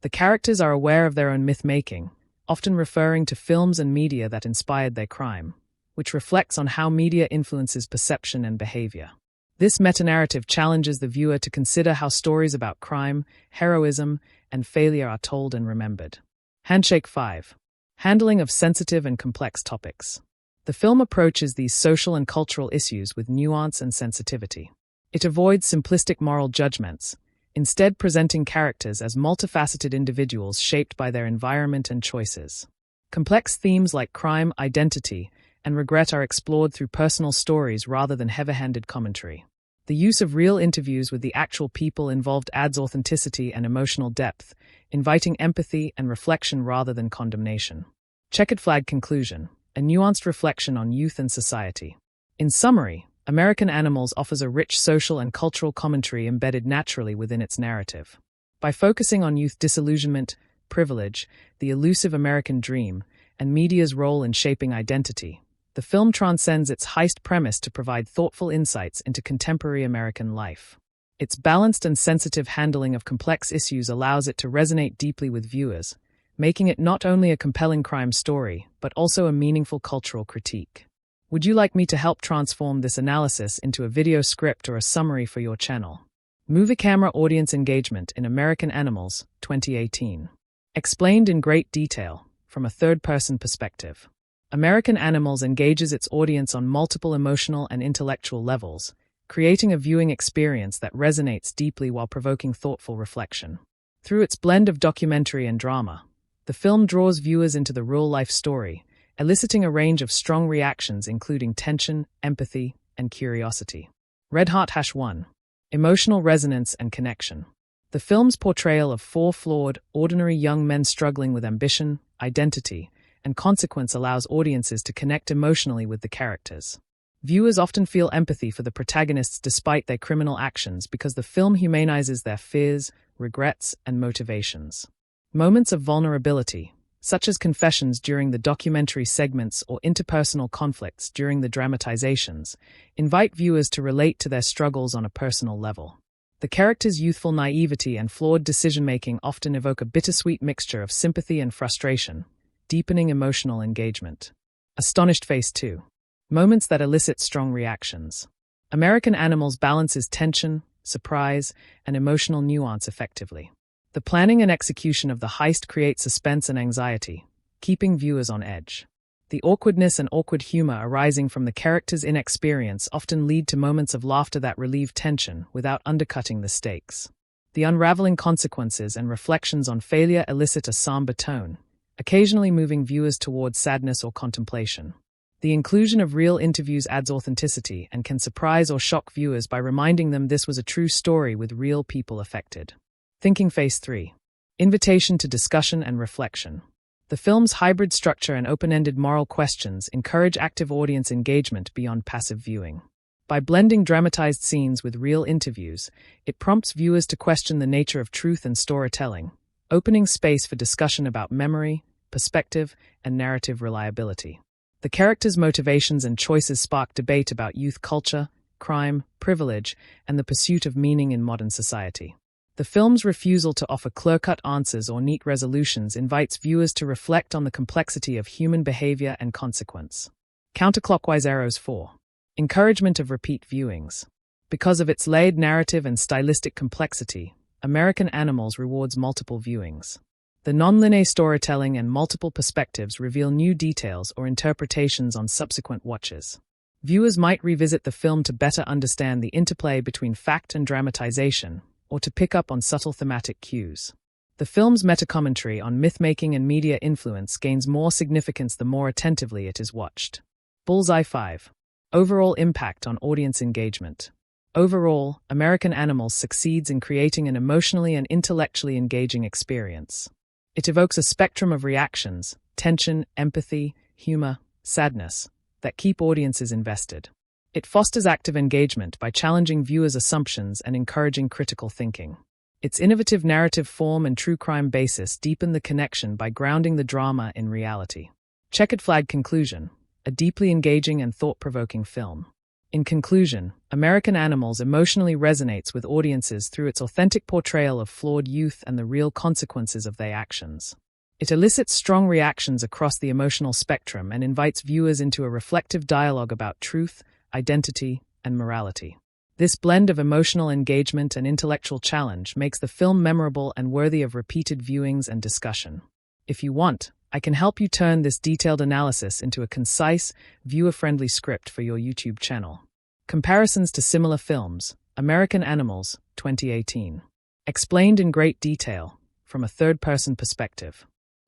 The characters are aware of their own myth-making, often referring to films and media that inspired their crime, which reflects on how media influences perception and behavior. This meta-narrative challenges the viewer to consider how stories about crime, heroism, and failure are told and remembered. Handshake 5. Handling of sensitive and complex topics. The film approaches these social and cultural issues with nuance and sensitivity. It avoids simplistic moral judgments, instead presenting characters as multifaceted individuals shaped by their environment and choices. Complex themes like crime, identity, and regret are explored through personal stories rather than heavy-handed commentary. The use of real interviews with the actual people involved adds authenticity and emotional depth, inviting empathy and reflection rather than condemnation. Checkered flag conclusion, a nuanced reflection on youth and society. In summary, American Animals offers a rich social and cultural commentary embedded naturally within its narrative. By focusing on youth disillusionment, privilege, the elusive American dream, and media's role in shaping identity, the film transcends its heist premise to provide thoughtful insights into contemporary American life. Its balanced and sensitive handling of complex issues allows it to resonate deeply with viewers, making it not only a compelling crime story, but also a meaningful cultural critique. Would you like me to help transform this analysis into a video script or a summary for your channel? Movie Camera Audience Engagement in American Animals, 2018. Explained in great detail, from a third-person perspective. American Animals engages its audience on multiple emotional and intellectual levels, creating a viewing experience that resonates deeply while provoking thoughtful reflection. Through its blend of documentary and drama, the film draws viewers into the real-life story, eliciting a range of strong reactions including tension, empathy, and curiosity. Red Heart #1. Emotional resonance and connection. The film's portrayal of four flawed, ordinary young men struggling with ambition, identity, and consequence allows audiences to connect emotionally with the characters. Viewers often feel empathy for the protagonists despite their criminal actions because the film humanizes their fears, regrets, and motivations. Moments of vulnerability, such as confessions during the documentary segments or interpersonal conflicts during the dramatizations, invite viewers to relate to their struggles on a personal level. The characters' youthful naivety and flawed decision-making often evoke a bittersweet mixture of sympathy and frustration, deepening emotional engagement. Astonished Face 2. Moments that elicit strong reactions. American Animals balances tension, surprise, and emotional nuance effectively. The planning and execution of the heist create suspense and anxiety, keeping viewers on edge. The awkwardness and awkward humor arising from the characters' inexperience often lead to moments of laughter that relieve tension without undercutting the stakes. The unraveling consequences and reflections on failure elicit a somber tone, occasionally moving viewers towards sadness or contemplation. The inclusion of real interviews adds authenticity and can surprise or shock viewers by reminding them this was a true story with real people affected. Thinking Phase 3. Invitation to discussion and reflection. The film's hybrid structure and open-ended moral questions encourage active audience engagement beyond passive viewing. By blending dramatized scenes with real interviews, it prompts viewers to question the nature of truth and storytelling, opening space for discussion about memory, perspective, and narrative reliability. The characters' motivations and choices spark debate about youth culture, crime, privilege, and the pursuit of meaning in modern society. The film's refusal to offer clear-cut answers or neat resolutions invites viewers to reflect on the complexity of human behavior and consequence. Counterclockwise arrows 4. Encouragement of repeat viewings. Because of its layered narrative and stylistic complexity, American Animals rewards multiple viewings. The nonlinear storytelling and multiple perspectives reveal new details or interpretations on subsequent watches. Viewers might revisit the film to better understand the interplay between fact and dramatization, or to pick up on subtle thematic cues. The film's metacommentary on myth-making and media influence gains more significance the more attentively it is watched. Bullseye 5. Overall impact on audience engagement. Overall, American Animals succeeds in creating an emotionally and intellectually engaging experience. It evokes a spectrum of reactions, tension, empathy, humor, sadness, that keep audiences invested. It fosters active engagement by challenging viewers' assumptions and encouraging critical thinking. Its innovative narrative form and true crime basis deepen the connection by grounding the drama in reality. Checkered flag conclusion. A deeply engaging and thought-provoking film. In conclusion, American Animals emotionally resonates with audiences through its authentic portrayal of flawed youth and the real consequences of their actions. It elicits strong reactions across the emotional spectrum and invites viewers into a reflective dialogue about truth, identity, and morality. This blend of emotional engagement and intellectual challenge makes the film memorable and worthy of repeated viewings and discussion. If you want, I can help you turn this detailed analysis into a concise, viewer-friendly script for your YouTube channel. Comparisons to similar films. American Animals, 2018. Explained in great detail, from a third-person perspective.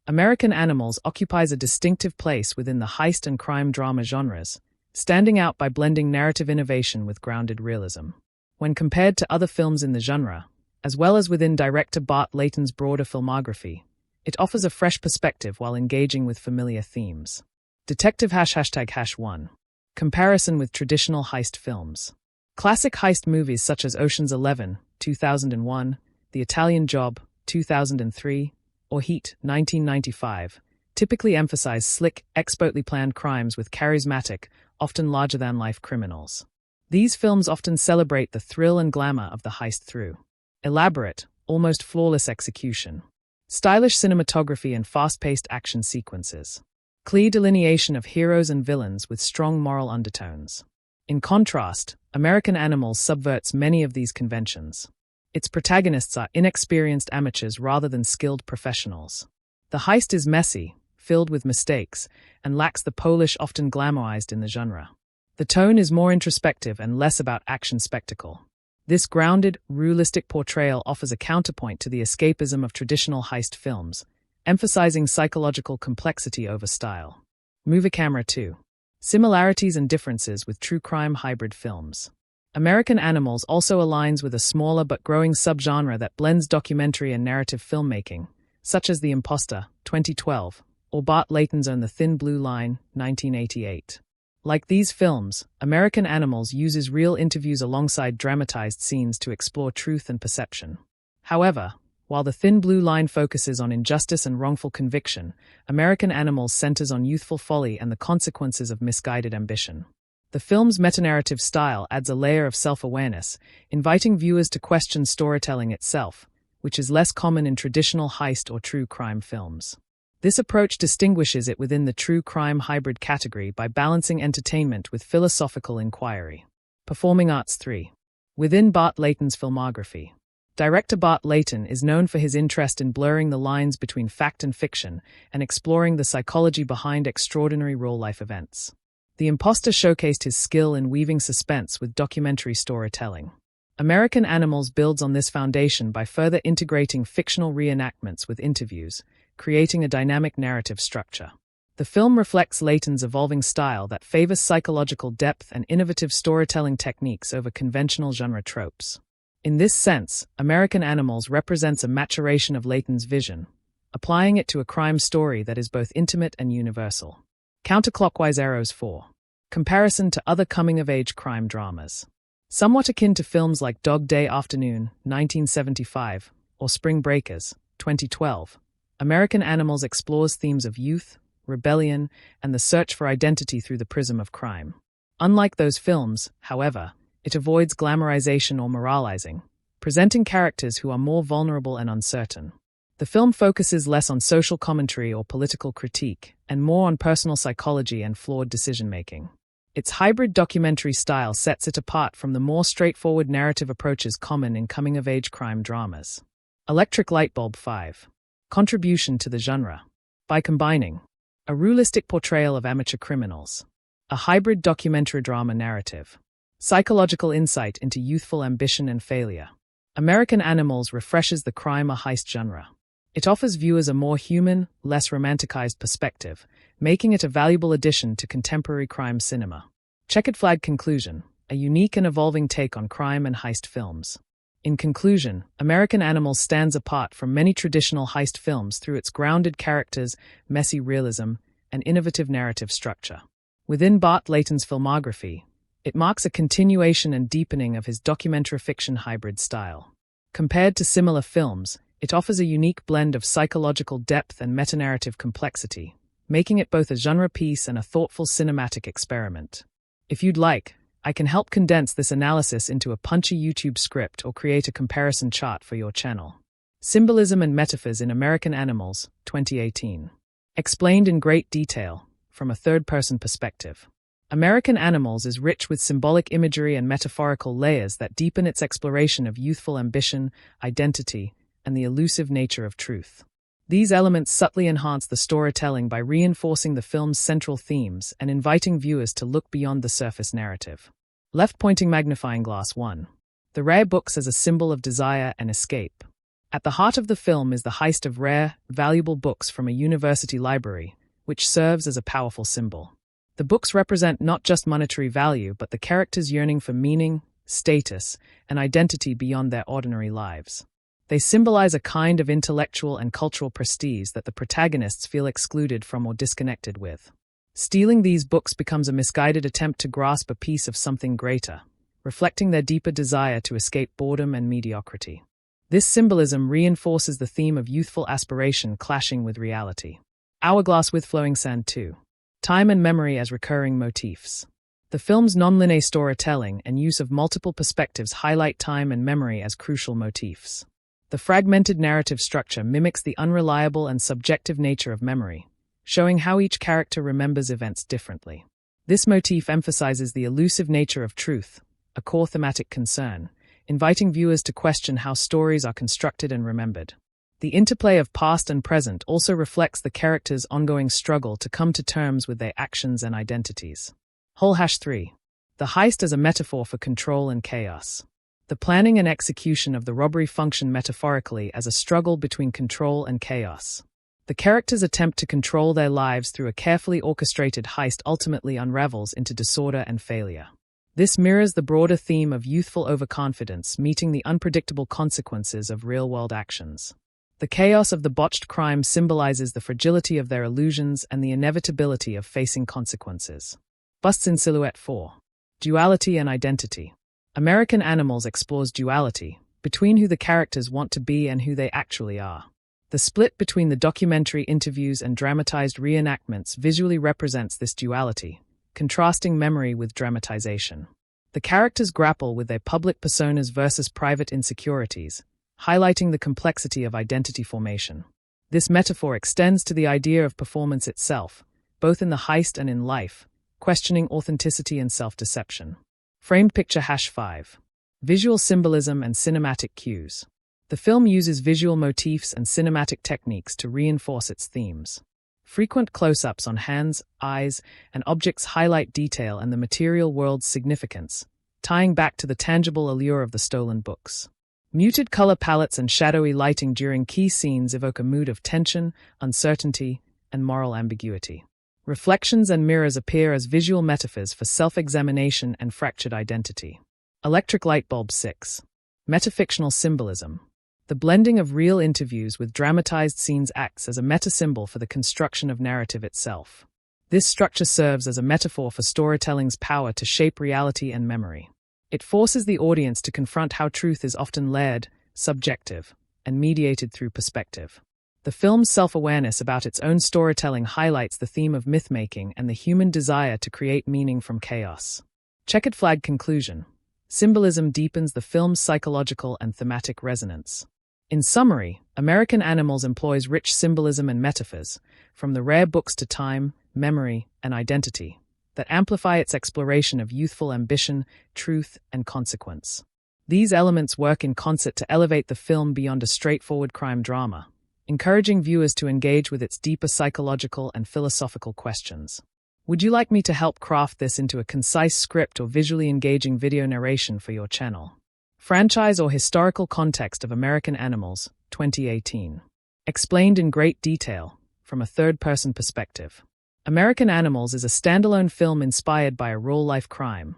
American Animals occupies a distinctive place within the heist and crime drama genres, standing out by blending narrative innovation with grounded realism. When compared to other films in the genre, as well as within director Bart Layton's broader filmography, it offers a fresh perspective while engaging with familiar themes. Detective #1. Comparison with traditional heist films. Classic heist movies such as Ocean's 11, 2001, The Italian Job, 2003, or Heat, 1995, typically emphasize slick, expertly planned crimes with charismatic, often larger-than-life criminals. These films often celebrate the thrill and glamour of the heist through elaborate, almost flawless execution, stylish cinematography and fast-paced action sequences, clear delineation of heroes and villains with strong moral undertones. In contrast, American Animals subverts many of these conventions. Its protagonists are inexperienced amateurs rather than skilled professionals. The heist is messy, filled with mistakes, and lacks the polish often glamorized in the genre. The tone is more introspective and less about action spectacle. This grounded, realistic portrayal offers a counterpoint to the escapism of traditional heist films, emphasizing psychological complexity over style. Movie Camera 2. Similarities and differences with true crime hybrid films. American Animals also aligns with a smaller but growing subgenre that blends documentary and narrative filmmaking, such as The Imposter, 2012, or Bart Layton's own The Thin Blue Line, 1988. Like these films, American Animals uses real interviews alongside dramatized scenes to explore truth and perception. However, while The Thin Blue Line focuses on injustice and wrongful conviction, American Animals centers on youthful folly and the consequences of misguided ambition. The film's metanarrative style adds a layer of self-awareness, inviting viewers to question storytelling itself, which is less common in traditional heist or true crime films. This approach distinguishes it within the true crime hybrid category by balancing entertainment with philosophical inquiry. Performing Arts 3. Within Bart Layton's filmography. Director Bart Layton is known for his interest in blurring the lines between fact and fiction and exploring the psychology behind extraordinary real-life events. The Imposter showcased his skill in weaving suspense with documentary storytelling. American Animals builds on this foundation by further integrating fictional reenactments with interviews, creating a dynamic narrative structure. The film reflects Layton's evolving style that favors psychological depth and innovative storytelling techniques over conventional genre tropes. In this sense, American Animals represents a maturation of Layton's vision, applying it to a crime story that is both intimate and universal. Counterclockwise arrows 4. Comparison to other coming-of-age crime dramas. Somewhat akin to films like Dog Day Afternoon, 1975, or Spring Breakers, 2012, American Animals explores themes of youth, rebellion, and the search for identity through the prism of crime. Unlike those films, however, it avoids glamorization or moralizing, presenting characters who are more vulnerable and uncertain. The film focuses less on social commentary or political critique, and more on personal psychology and flawed decision-making. Its hybrid documentary style sets it apart from the more straightforward narrative approaches common in coming-of-age crime dramas. Electric Light Bulb 5. Contribution to the genre. By combining a realistic portrayal of amateur criminals, a hybrid documentary drama narrative, psychological insight into youthful ambition and failure, American Animals refreshes the crime or heist genre. It offers viewers a more human, less romanticized perspective, making it a valuable addition to contemporary crime cinema. Checkered Flag Conclusion, a unique and evolving take on crime and heist films. In conclusion, American Animals stands apart from many traditional heist films through its grounded characters, messy realism, and innovative narrative structure. Within Bart Layton's filmography, it marks a continuation and deepening of his documentary fiction hybrid style. Compared to similar films, it offers a unique blend of psychological depth and meta-narrative complexity, making it both a genre piece and a thoughtful cinematic experiment. If you'd like, I can help condense this analysis into a punchy YouTube script or create a comparison chart for your channel. Symbolism and Metaphors in American Animals, 2018. Explained in great detail, from a third-person perspective. American Animals is rich with symbolic imagery and metaphorical layers that deepen its exploration of youthful ambition, identity, and the elusive nature of truth. These elements subtly enhance the storytelling by reinforcing the film's central themes and inviting viewers to look beyond the surface narrative. Left-pointing magnifying glass 1. The rare books as a symbol of desire and escape. At the heart of the film is the heist of rare, valuable books from a university library, which serves as a powerful symbol. The books represent not just monetary value but the characters' yearning for meaning, status, and identity beyond their ordinary lives. They symbolize a kind of intellectual and cultural prestige that the protagonists feel excluded from or disconnected with. Stealing these books becomes a misguided attempt to grasp a piece of something greater, reflecting their deeper desire to escape boredom and mediocrity. This symbolism reinforces the theme of youthful aspiration clashing with reality. Hourglass with Flowing Sand 2. Time and memory as recurring motifs. The film's nonlinear storytelling and use of multiple perspectives highlight time and memory as crucial motifs. The fragmented narrative structure mimics the unreliable and subjective nature of memory, showing how each character remembers events differently. This motif emphasizes the elusive nature of truth, a core thematic concern, inviting viewers to question how stories are constructed and remembered. The interplay of past and present also reflects the characters' ongoing struggle to come to terms with their actions and identities. Whole hash 3. The heist as a metaphor for control and chaos. The planning and execution of the robbery function metaphorically as a struggle between control and chaos. The characters' attempt to control their lives through a carefully orchestrated heist ultimately unravels into disorder and failure. This mirrors the broader theme of youthful overconfidence meeting the unpredictable consequences of real-world actions. The chaos of the botched crime symbolizes the fragility of their illusions and the inevitability of facing consequences. Busts in Silhouette 4. Duality and Identity. American Animals explores duality, between who the characters want to be and who they actually are. The split between the documentary interviews and dramatized reenactments visually represents this duality, contrasting memory with dramatization. The characters grapple with their public personas versus private insecurities, highlighting the complexity of identity formation. This metaphor extends to the idea of performance itself, both in the heist and in life, questioning authenticity and self-deception. Framed Picture hash 5. Visual symbolism and cinematic cues. The film uses visual motifs and cinematic techniques to reinforce its themes. Frequent close-ups on hands, eyes, and objects highlight detail and the material world's significance, tying back to the tangible allure of the stolen books. Muted color palettes and shadowy lighting during key scenes evoke a mood of tension, uncertainty, and moral ambiguity. Reflections and mirrors appear as visual metaphors for self-examination and fractured identity. Electric Light Bulb 6. Metafictional symbolism. The blending of real interviews with dramatized scenes acts as a meta-symbol for the construction of narrative itself. This structure serves as a metaphor for storytelling's power to shape reality and memory. It forces the audience to confront how truth is often layered, subjective, and mediated through perspective. The film's self-awareness about its own storytelling highlights the theme of myth-making and the human desire to create meaning from chaos. Checkered Flag Conclusion. Symbolism deepens the film's psychological and thematic resonance. In summary, American Animals employs rich symbolism and metaphors, from the rare books to time, memory, and identity, that amplify its exploration of youthful ambition, truth, and consequence. These elements work in concert to elevate the film beyond a straightforward crime drama, encouraging viewers to engage with its deeper psychological and philosophical questions. Would you like me to help craft this into a concise script or visually engaging video narration for your channel? Franchise or historical context of American Animals, 2018. Explained in great detail, from a third-person perspective. American Animals is a standalone film inspired by a real-life crime,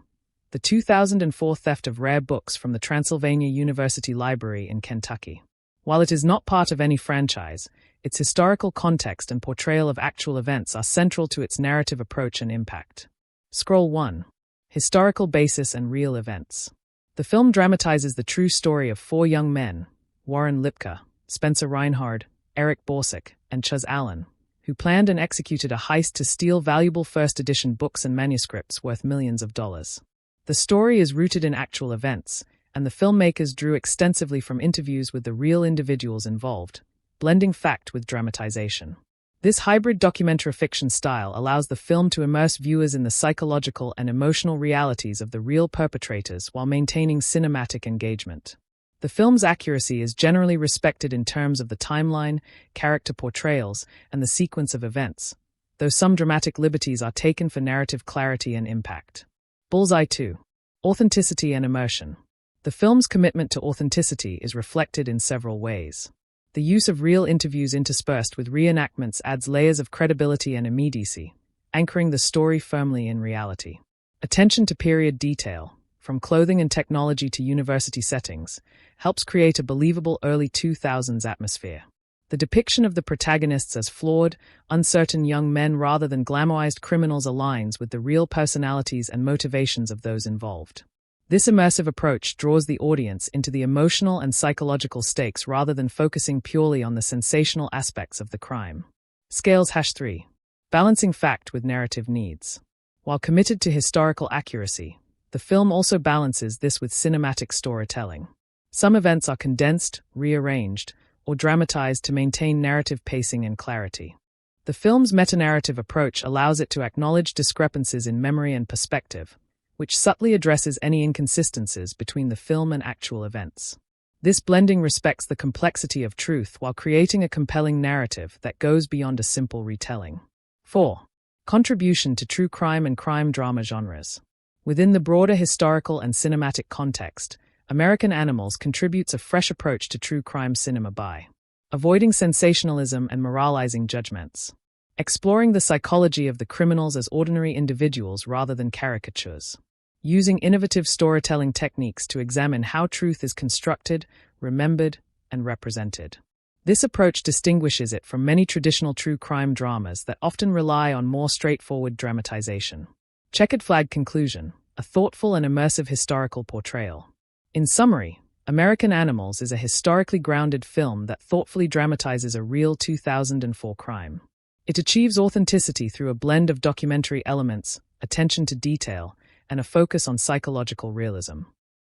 the 2004 theft of rare books from the Transylvania University Library in Kentucky. While it is not part of any franchise, its historical context and portrayal of actual events are central to its narrative approach and impact. Scroll 1. Historical basis and real events. The film dramatizes the true story of four young men, Warren Lipka, Spencer Reinhard, Eric Borsick, and Chuz Allen, who planned and executed a heist to steal valuable first-edition books and manuscripts worth millions of dollars. The story is rooted in actual events, and the filmmakers drew extensively from interviews with the real individuals involved, blending fact with dramatization. This hybrid documentary fiction style allows the film to immerse viewers in the psychological and emotional realities of the real perpetrators while maintaining cinematic engagement. The film's accuracy is generally respected in terms of the timeline, character portrayals, and the sequence of events, though some dramatic liberties are taken for narrative clarity and impact. Bullseye 2. Authenticity and immersion. The film's commitment to authenticity is reflected in several ways. The use of real interviews interspersed with reenactments adds layers of credibility and immediacy, anchoring the story firmly in reality. Attention to period detail, from clothing and technology to university settings, helps create a believable early 2000s atmosphere. The depiction of the protagonists as flawed, uncertain young men rather than glamorized criminals aligns with the real personalities and motivations of those involved. This immersive approach draws the audience into the emotional and psychological stakes rather than focusing purely on the sensational aspects of the crime. Scales #3. Balancing fact with narrative needs. While committed to historical accuracy, the film also balances this with cinematic storytelling. Some events are condensed, rearranged, or dramatized to maintain narrative pacing and clarity. The film's meta-narrative approach allows it to acknowledge discrepancies in memory and perspective, which subtly addresses any inconsistencies between the film and actual events. This blending respects the complexity of truth while creating a compelling narrative that goes beyond a simple retelling. 4. Contribution to true crime and crime drama genres. Within the broader historical and cinematic context, American Animals contributes a fresh approach to true crime cinema by avoiding sensationalism and moralizing judgments, exploring the psychology of the criminals as ordinary individuals rather than caricatures, using innovative storytelling techniques to examine how truth is constructed, remembered, and represented. This approach distinguishes it from many traditional true crime dramas that often rely on more straightforward dramatization. Checkered flag conclusion, a thoughtful and immersive historical portrayal. In summary, American Animals is a historically grounded film that thoughtfully dramatizes a real 2004 crime. It achieves authenticity through a blend of documentary elements, attention to detail, and a focus on psychological realism.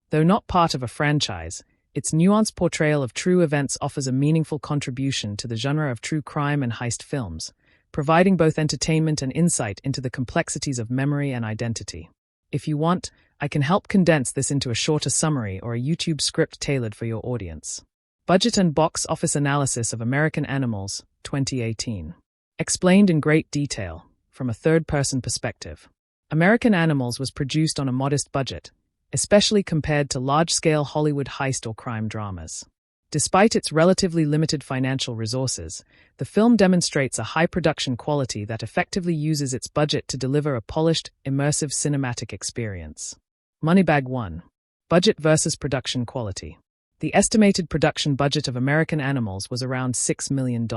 Though not part of a franchise, its nuanced portrayal of true events offers a meaningful contribution to the genre of true crime and heist films, providing both entertainment and insight into the complexities of memory and identity. If you want, I can help condense this into a shorter summary or a YouTube script tailored for your audience. Budget and box office analysis of American Animals, 2018. Explained in great detail, from a third-person perspective. American Animals was produced on a modest budget, especially compared to large-scale Hollywood heist or crime dramas. Despite its relatively limited financial resources, the film demonstrates a high production quality that effectively uses its budget to deliver a polished, immersive cinematic experience. Moneybag 1. Budget versus production quality. The estimated production budget of American Animals was around $6 million.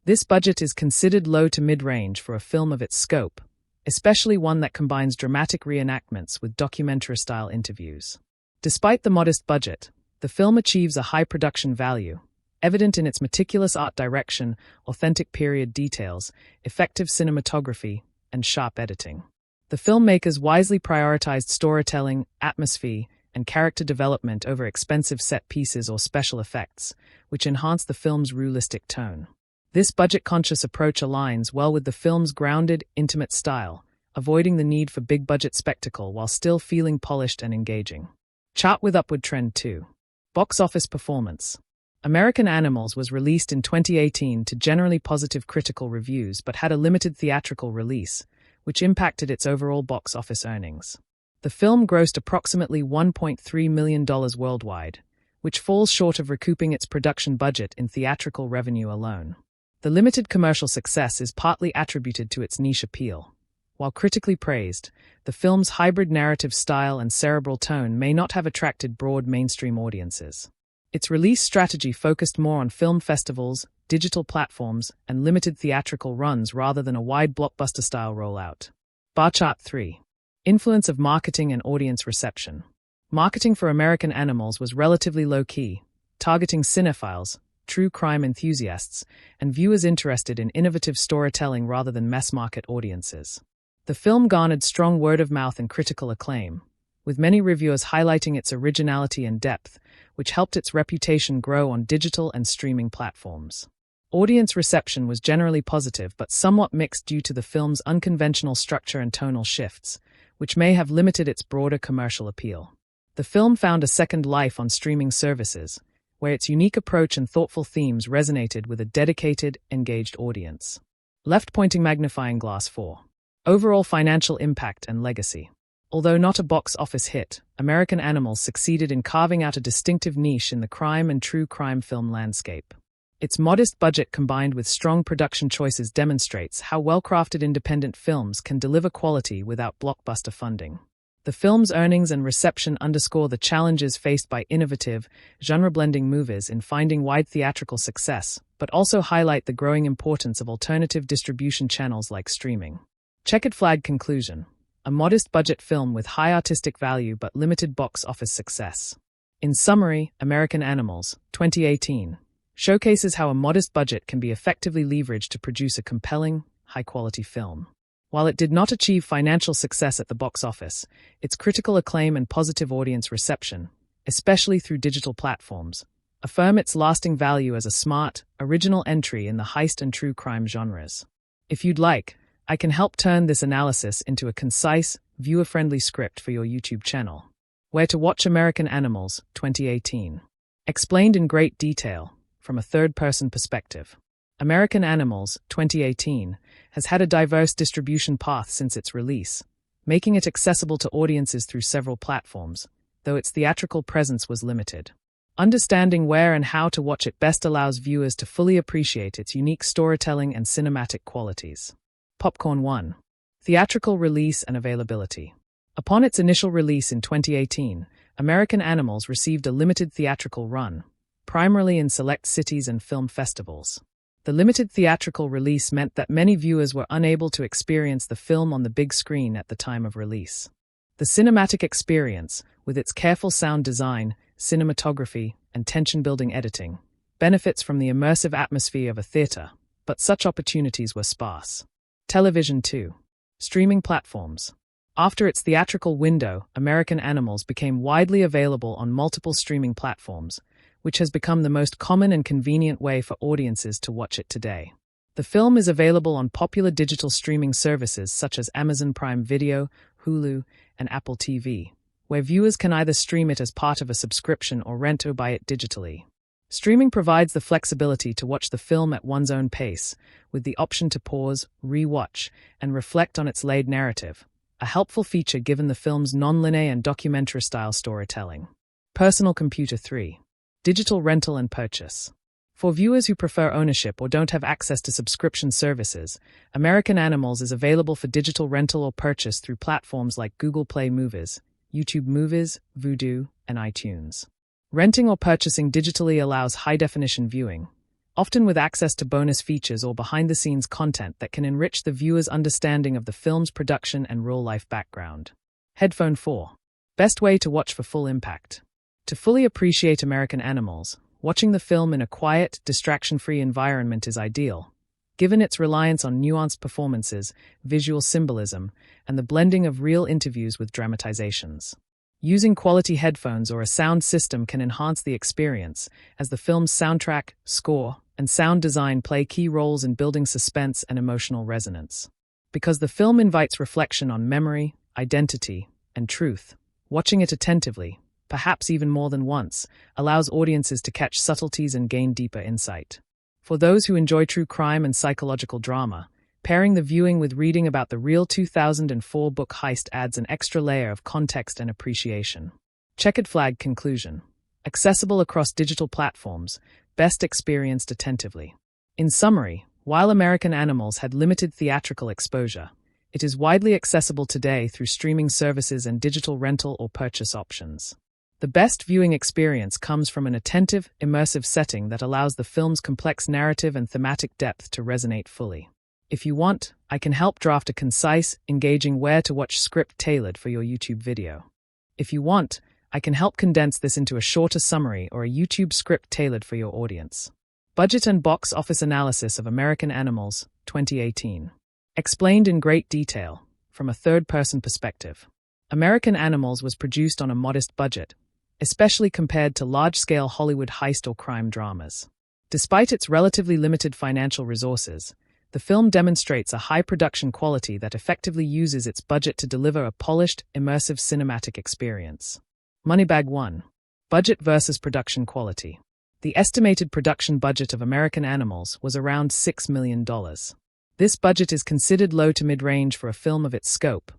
This budget is considered low to mid-range for a film of its scope, especially one that combines dramatic reenactments with documentary-style interviews. Despite the modest budget, the film achieves a high production value, evident in its meticulous art direction, authentic period details, effective cinematography, and sharp editing. The filmmakers wisely prioritized storytelling, atmosphere, and character development over expensive set pieces or special effects, which enhance the film's realistic tone. This budget-conscious approach aligns well with the film's grounded, intimate style, avoiding the need for big-budget spectacle while still feeling polished and engaging. Chart with upward trend 2. Box office performance. American Animals was released in 2018 to generally positive critical reviews but had a limited theatrical release, which impacted its overall box office earnings. The film grossed approximately $1.3 million worldwide, which falls short of recouping its production budget in theatrical revenue alone. The limited commercial success is partly attributed to its niche appeal. While critically praised, the film's hybrid narrative style and cerebral tone may not have attracted broad mainstream audiences. Its release strategy focused more on film festivals, digital platforms, and limited theatrical runs rather than a wide blockbuster-style rollout. Bar chart 3. Influence of marketing and audience reception. Marketing for American Animals was relatively low-key, targeting cinephiles, true crime enthusiasts, and viewers interested in innovative storytelling rather than mass-market audiences. The film garnered strong word-of-mouth and critical acclaim, with many reviewers highlighting its originality and depth, which helped its reputation grow on digital and streaming platforms. Audience reception was generally positive but somewhat mixed due to the film's unconventional structure and tonal shifts, which may have limited its broader commercial appeal. The film found a second life on streaming services, where its unique approach and thoughtful themes resonated with a dedicated, engaged audience. Left-pointing magnifying glass 4. Overall financial impact and legacy. Although not a box office hit, American Animals succeeded in carving out a distinctive niche in the crime and true crime film landscape. Its modest budget combined with strong production choices demonstrates how well-crafted independent films can deliver quality without blockbuster funding. The film's earnings and reception underscore the challenges faced by innovative, genre-blending movies in finding wide theatrical success, but also highlight the growing importance of alternative distribution channels like streaming. Checkered flag conclusion. A modest-budget film with high artistic value but limited box office success. In summary, American Animals, 2018, showcases how a modest budget can be effectively leveraged to produce a compelling, high-quality film. While it did not achieve financial success at the box office, its critical acclaim and positive audience reception, especially through digital platforms, affirm its lasting value as a smart, original entry in the heist and true crime genres. If you'd like, I can help turn this analysis into a concise, viewer-friendly script for your YouTube channel. Where to watch American Animals, 2018. Explained in great detail, from a third-person perspective. American Animals, 2018, has had a diverse distribution path since its release, making it accessible to audiences through several platforms, though its theatrical presence was limited. Understanding where and how to watch it best allows viewers to fully appreciate its unique storytelling and cinematic qualities. Popcorn 1. Theatrical release and availability. Upon its initial release in 2018, American Animals received a limited theatrical run, primarily in select cities and film festivals. The limited theatrical release meant that many viewers were unable to experience the film on the big screen at the time of release. The cinematic experience, with its careful sound design, cinematography, and tension-building editing, benefits from the immersive atmosphere of a theater, but such opportunities were sparse. Television 2. Streaming platforms. After its theatrical window, American Animals became widely available on multiple streaming platforms, which has become the most common and convenient way for audiences to watch it today. The film is available on popular digital streaming services such as Amazon Prime Video, Hulu, and Apple TV, where viewers can either stream it as part of a subscription or rent or buy it digitally. Streaming provides the flexibility to watch the film at one's own pace, with the option to pause, re-watch, and reflect on its laid narrative, a helpful feature given the film's non-linear and documentary-style storytelling. Personal computer 3. Digital rental and purchase. For viewers who prefer ownership or don't have access to subscription services, American Animals is available for digital rental or purchase through platforms like Google Play Movies, YouTube Movies, Vudu, and iTunes. Renting or purchasing digitally allows high-definition viewing, often with access to bonus features or behind-the-scenes content that can enrich the viewer's understanding of the film's production and real-life background. Headphone 4. Best way to watch for full impact. To fully appreciate American Animals, watching the film in a quiet, distraction-free environment is ideal, given its reliance on nuanced performances, visual symbolism, and the blending of real interviews with dramatizations. Using quality headphones or a sound system can enhance the experience, as the film's soundtrack, score, and sound design play key roles in building suspense and emotional resonance. Because the film invites reflection on memory, identity, and truth, watching it attentively, perhaps even more than once, allows audiences to catch subtleties and gain deeper insight. For those who enjoy true crime and psychological drama, pairing the viewing with reading about the real 2004 book Heist adds an extra layer of context and appreciation. Checkered flag conclusion. Accessible across digital platforms, best experienced attentively. In summary, while American Animals had limited theatrical exposure, it is widely accessible today through streaming services and digital rental or purchase options. The best viewing experience comes from an attentive, immersive setting that allows the film's complex narrative and thematic depth to resonate fully. If you want, I can help draft a concise, engaging where-to-watch script tailored for your YouTube video. If you want, I can help condense this into a shorter summary or a YouTube script tailored for your audience. Budget and box office analysis of American Animals, 2018. Explained in great detail, from a third-person perspective. American Animals was produced on a modest budget, especially compared to large-scale Hollywood heist or crime dramas. Despite its relatively limited financial resources, the film demonstrates a high production quality that effectively uses its budget to deliver a polished, immersive cinematic experience. Moneybag 1. Budget versus production quality. The estimated production budget of American Animals was around $6 million. This budget is considered low to mid-range for a film of its scope,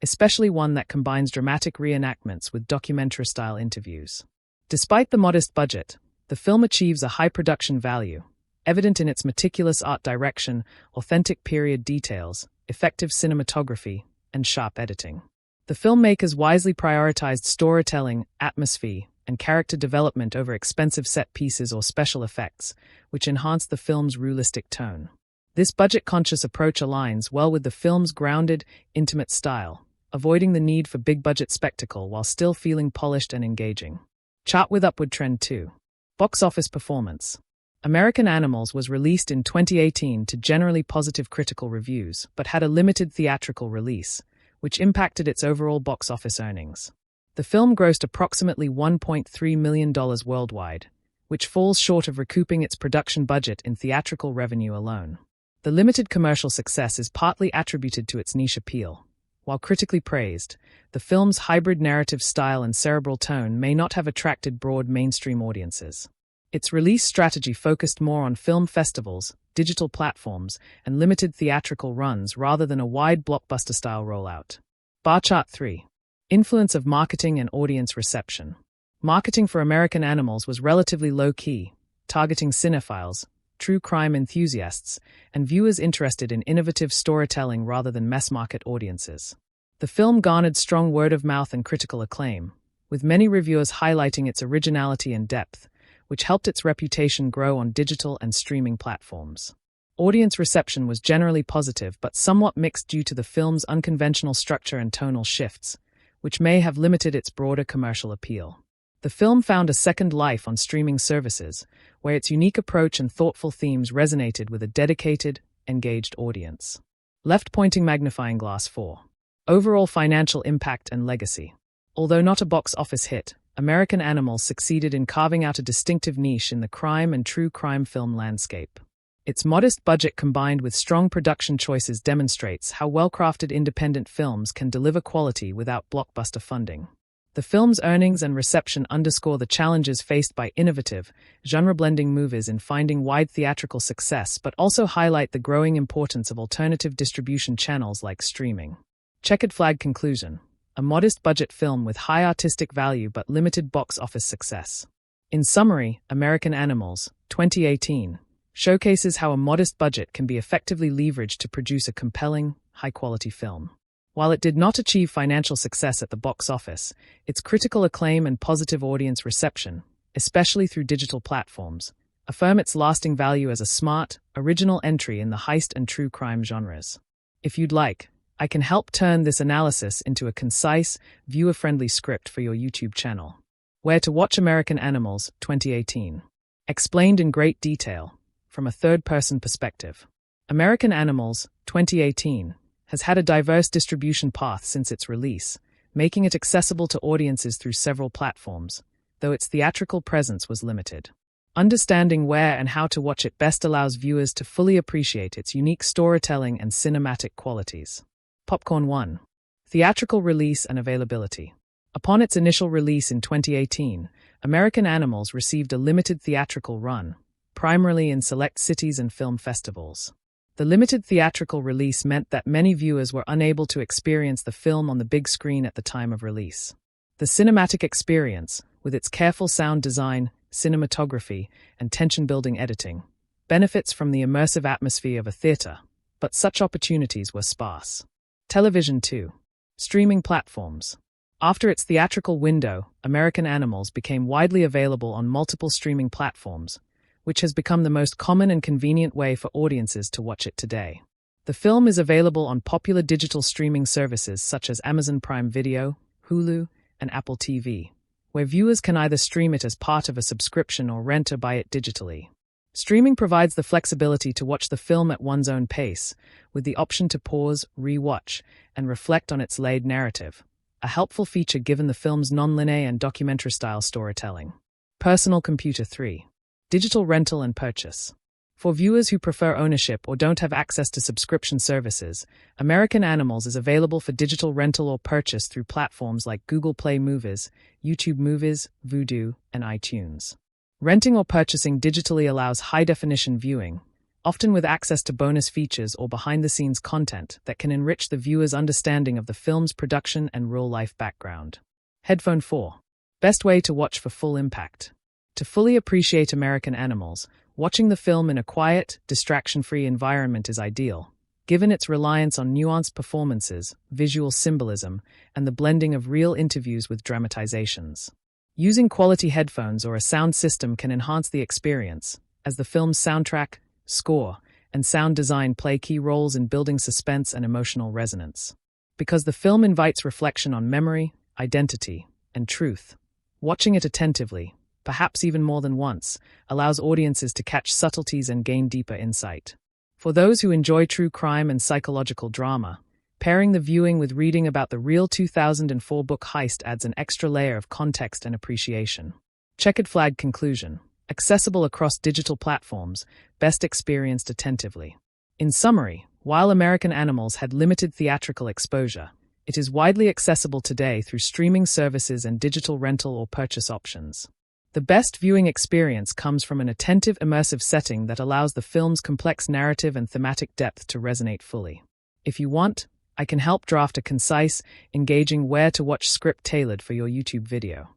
especially one that combines dramatic reenactments with documentary-style interviews. Despite the modest budget, the film achieves a high production value, evident in its meticulous art direction, authentic period details, effective cinematography, and sharp editing. The filmmakers wisely prioritized storytelling, atmosphere, and character development over expensive set pieces or special effects, which enhanced the film's realistic tone. This budget-conscious approach aligns well with the film's grounded, intimate style, avoiding the need for big-budget spectacle while still feeling polished and engaging. Chart with upward trend 2. Box office performance. American Animals was released in 2018 to generally positive critical reviews, but had a limited theatrical release, which impacted its overall box office earnings. The film grossed approximately $1.3 million worldwide, which falls short of recouping its production budget in theatrical revenue alone. The limited commercial success is partly attributed to its niche appeal. While critically praised, the film's hybrid narrative style and cerebral tone may not have attracted broad mainstream audiences. Its release strategy focused more on film festivals, digital platforms, and limited theatrical runs rather than a wide blockbuster-style rollout. Bar chart 3. Influence of marketing and audience reception. Marketing for American Animals was relatively low-key, targeting cinephiles, true crime enthusiasts, and viewers interested in innovative storytelling rather than mass-market audiences. The film garnered strong word-of-mouth and critical acclaim, with many reviewers highlighting its originality and depth, which helped its reputation grow on digital and streaming platforms. Audience reception was generally positive but somewhat mixed due to the film's unconventional structure and tonal shifts, which may have limited its broader commercial appeal. The film found a second life on streaming services, where its unique approach and thoughtful themes resonated with a dedicated, engaged audience. Left-pointing magnifying glass 4. Overall financial impact and legacy. Although not a box office hit, American Animals succeeded in carving out a distinctive niche in the crime and true crime film landscape. Its modest budget combined with strong production choices demonstrates how well-crafted independent films can deliver quality without blockbuster funding. The film's earnings and reception underscore the challenges faced by innovative, genre-blending movies in finding wide theatrical success but also highlight the growing importance of alternative distribution channels like streaming. Checkered flag conclusion. A modest budget film with high artistic value but limited box office success. In summary, American Animals, 2018, showcases how a modest budget can be effectively leveraged to produce a compelling, high-quality film. While it did not achieve financial success at the box office, its critical acclaim and positive audience reception, especially through digital platforms, affirm its lasting value as a smart, original entry in the heist and true crime genres. If you'd like, I can help turn this analysis into a concise, viewer-friendly script for your YouTube channel. Where to watch American Animals, 2018. Explained in great detail, from a third-person perspective. American Animals, 2018, has had a diverse distribution path since its release, making it accessible to audiences through several platforms, though its theatrical presence was limited. Understanding where and how to watch it best allows viewers to fully appreciate its unique storytelling and cinematic qualities. Popcorn 1. Theatrical release and availability. Upon its initial release in 2018, American Animals received a limited theatrical run, primarily in select cities and film festivals. The limited theatrical release meant that many viewers were unable to experience the film on the big screen at the time of release. The cinematic experience, with its careful sound design, cinematography, and tension-building editing, benefits from the immersive atmosphere of a theater, but such opportunities were sparse. Television 2. Streaming platforms. After its theatrical window, American Animals became widely available on multiple streaming platforms, which has become the most common and convenient way for audiences to watch it today. The film is available on popular digital streaming services such as Amazon Prime Video, Hulu, and Apple TV, where viewers can either stream it as part of a subscription or rent or buy it digitally. Streaming provides the flexibility to watch the film at one's own pace, with the option to pause, re-watch, and reflect on its layered narrative, a helpful feature given the film's non-linear and documentary-style storytelling. Personal computer 3. Digital rental and purchase. For viewers who prefer ownership or don't have access to subscription services, American Animals is available for digital rental or purchase through platforms like Google Play Movies, YouTube Movies, Vudu, and iTunes. Renting or purchasing digitally allows high-definition viewing, often with access to bonus features or behind-the-scenes content that can enrich the viewer's understanding of the film's production and real-life background. Headphone 4. Best way to watch for full impact. To fully appreciate American Animals, watching the film in a quiet, distraction-free environment is ideal, given its reliance on nuanced performances, visual symbolism, and the blending of real interviews with dramatizations. Using quality headphones or a sound system can enhance the experience, as the film's soundtrack, score, and sound design play key roles in building suspense and emotional resonance. Because the film invites reflection on memory, identity, and truth, watching it attentively, perhaps even more than once, allows audiences to catch subtleties and gain deeper insight. For those who enjoy true crime and psychological drama, pairing the viewing with reading about the real 2004 book Heist adds an extra layer of context and appreciation. Checkered flag conclusion. Accessible across digital platforms, best experienced attentively. In summary, while American Animals had limited theatrical exposure, it is widely accessible today through streaming services and digital rental or purchase options. The best viewing experience comes from an attentive, immersive setting that allows the film's complex narrative and thematic depth to resonate fully. If you want, I can help draft a concise, engaging where-to-watch script tailored for your YouTube video.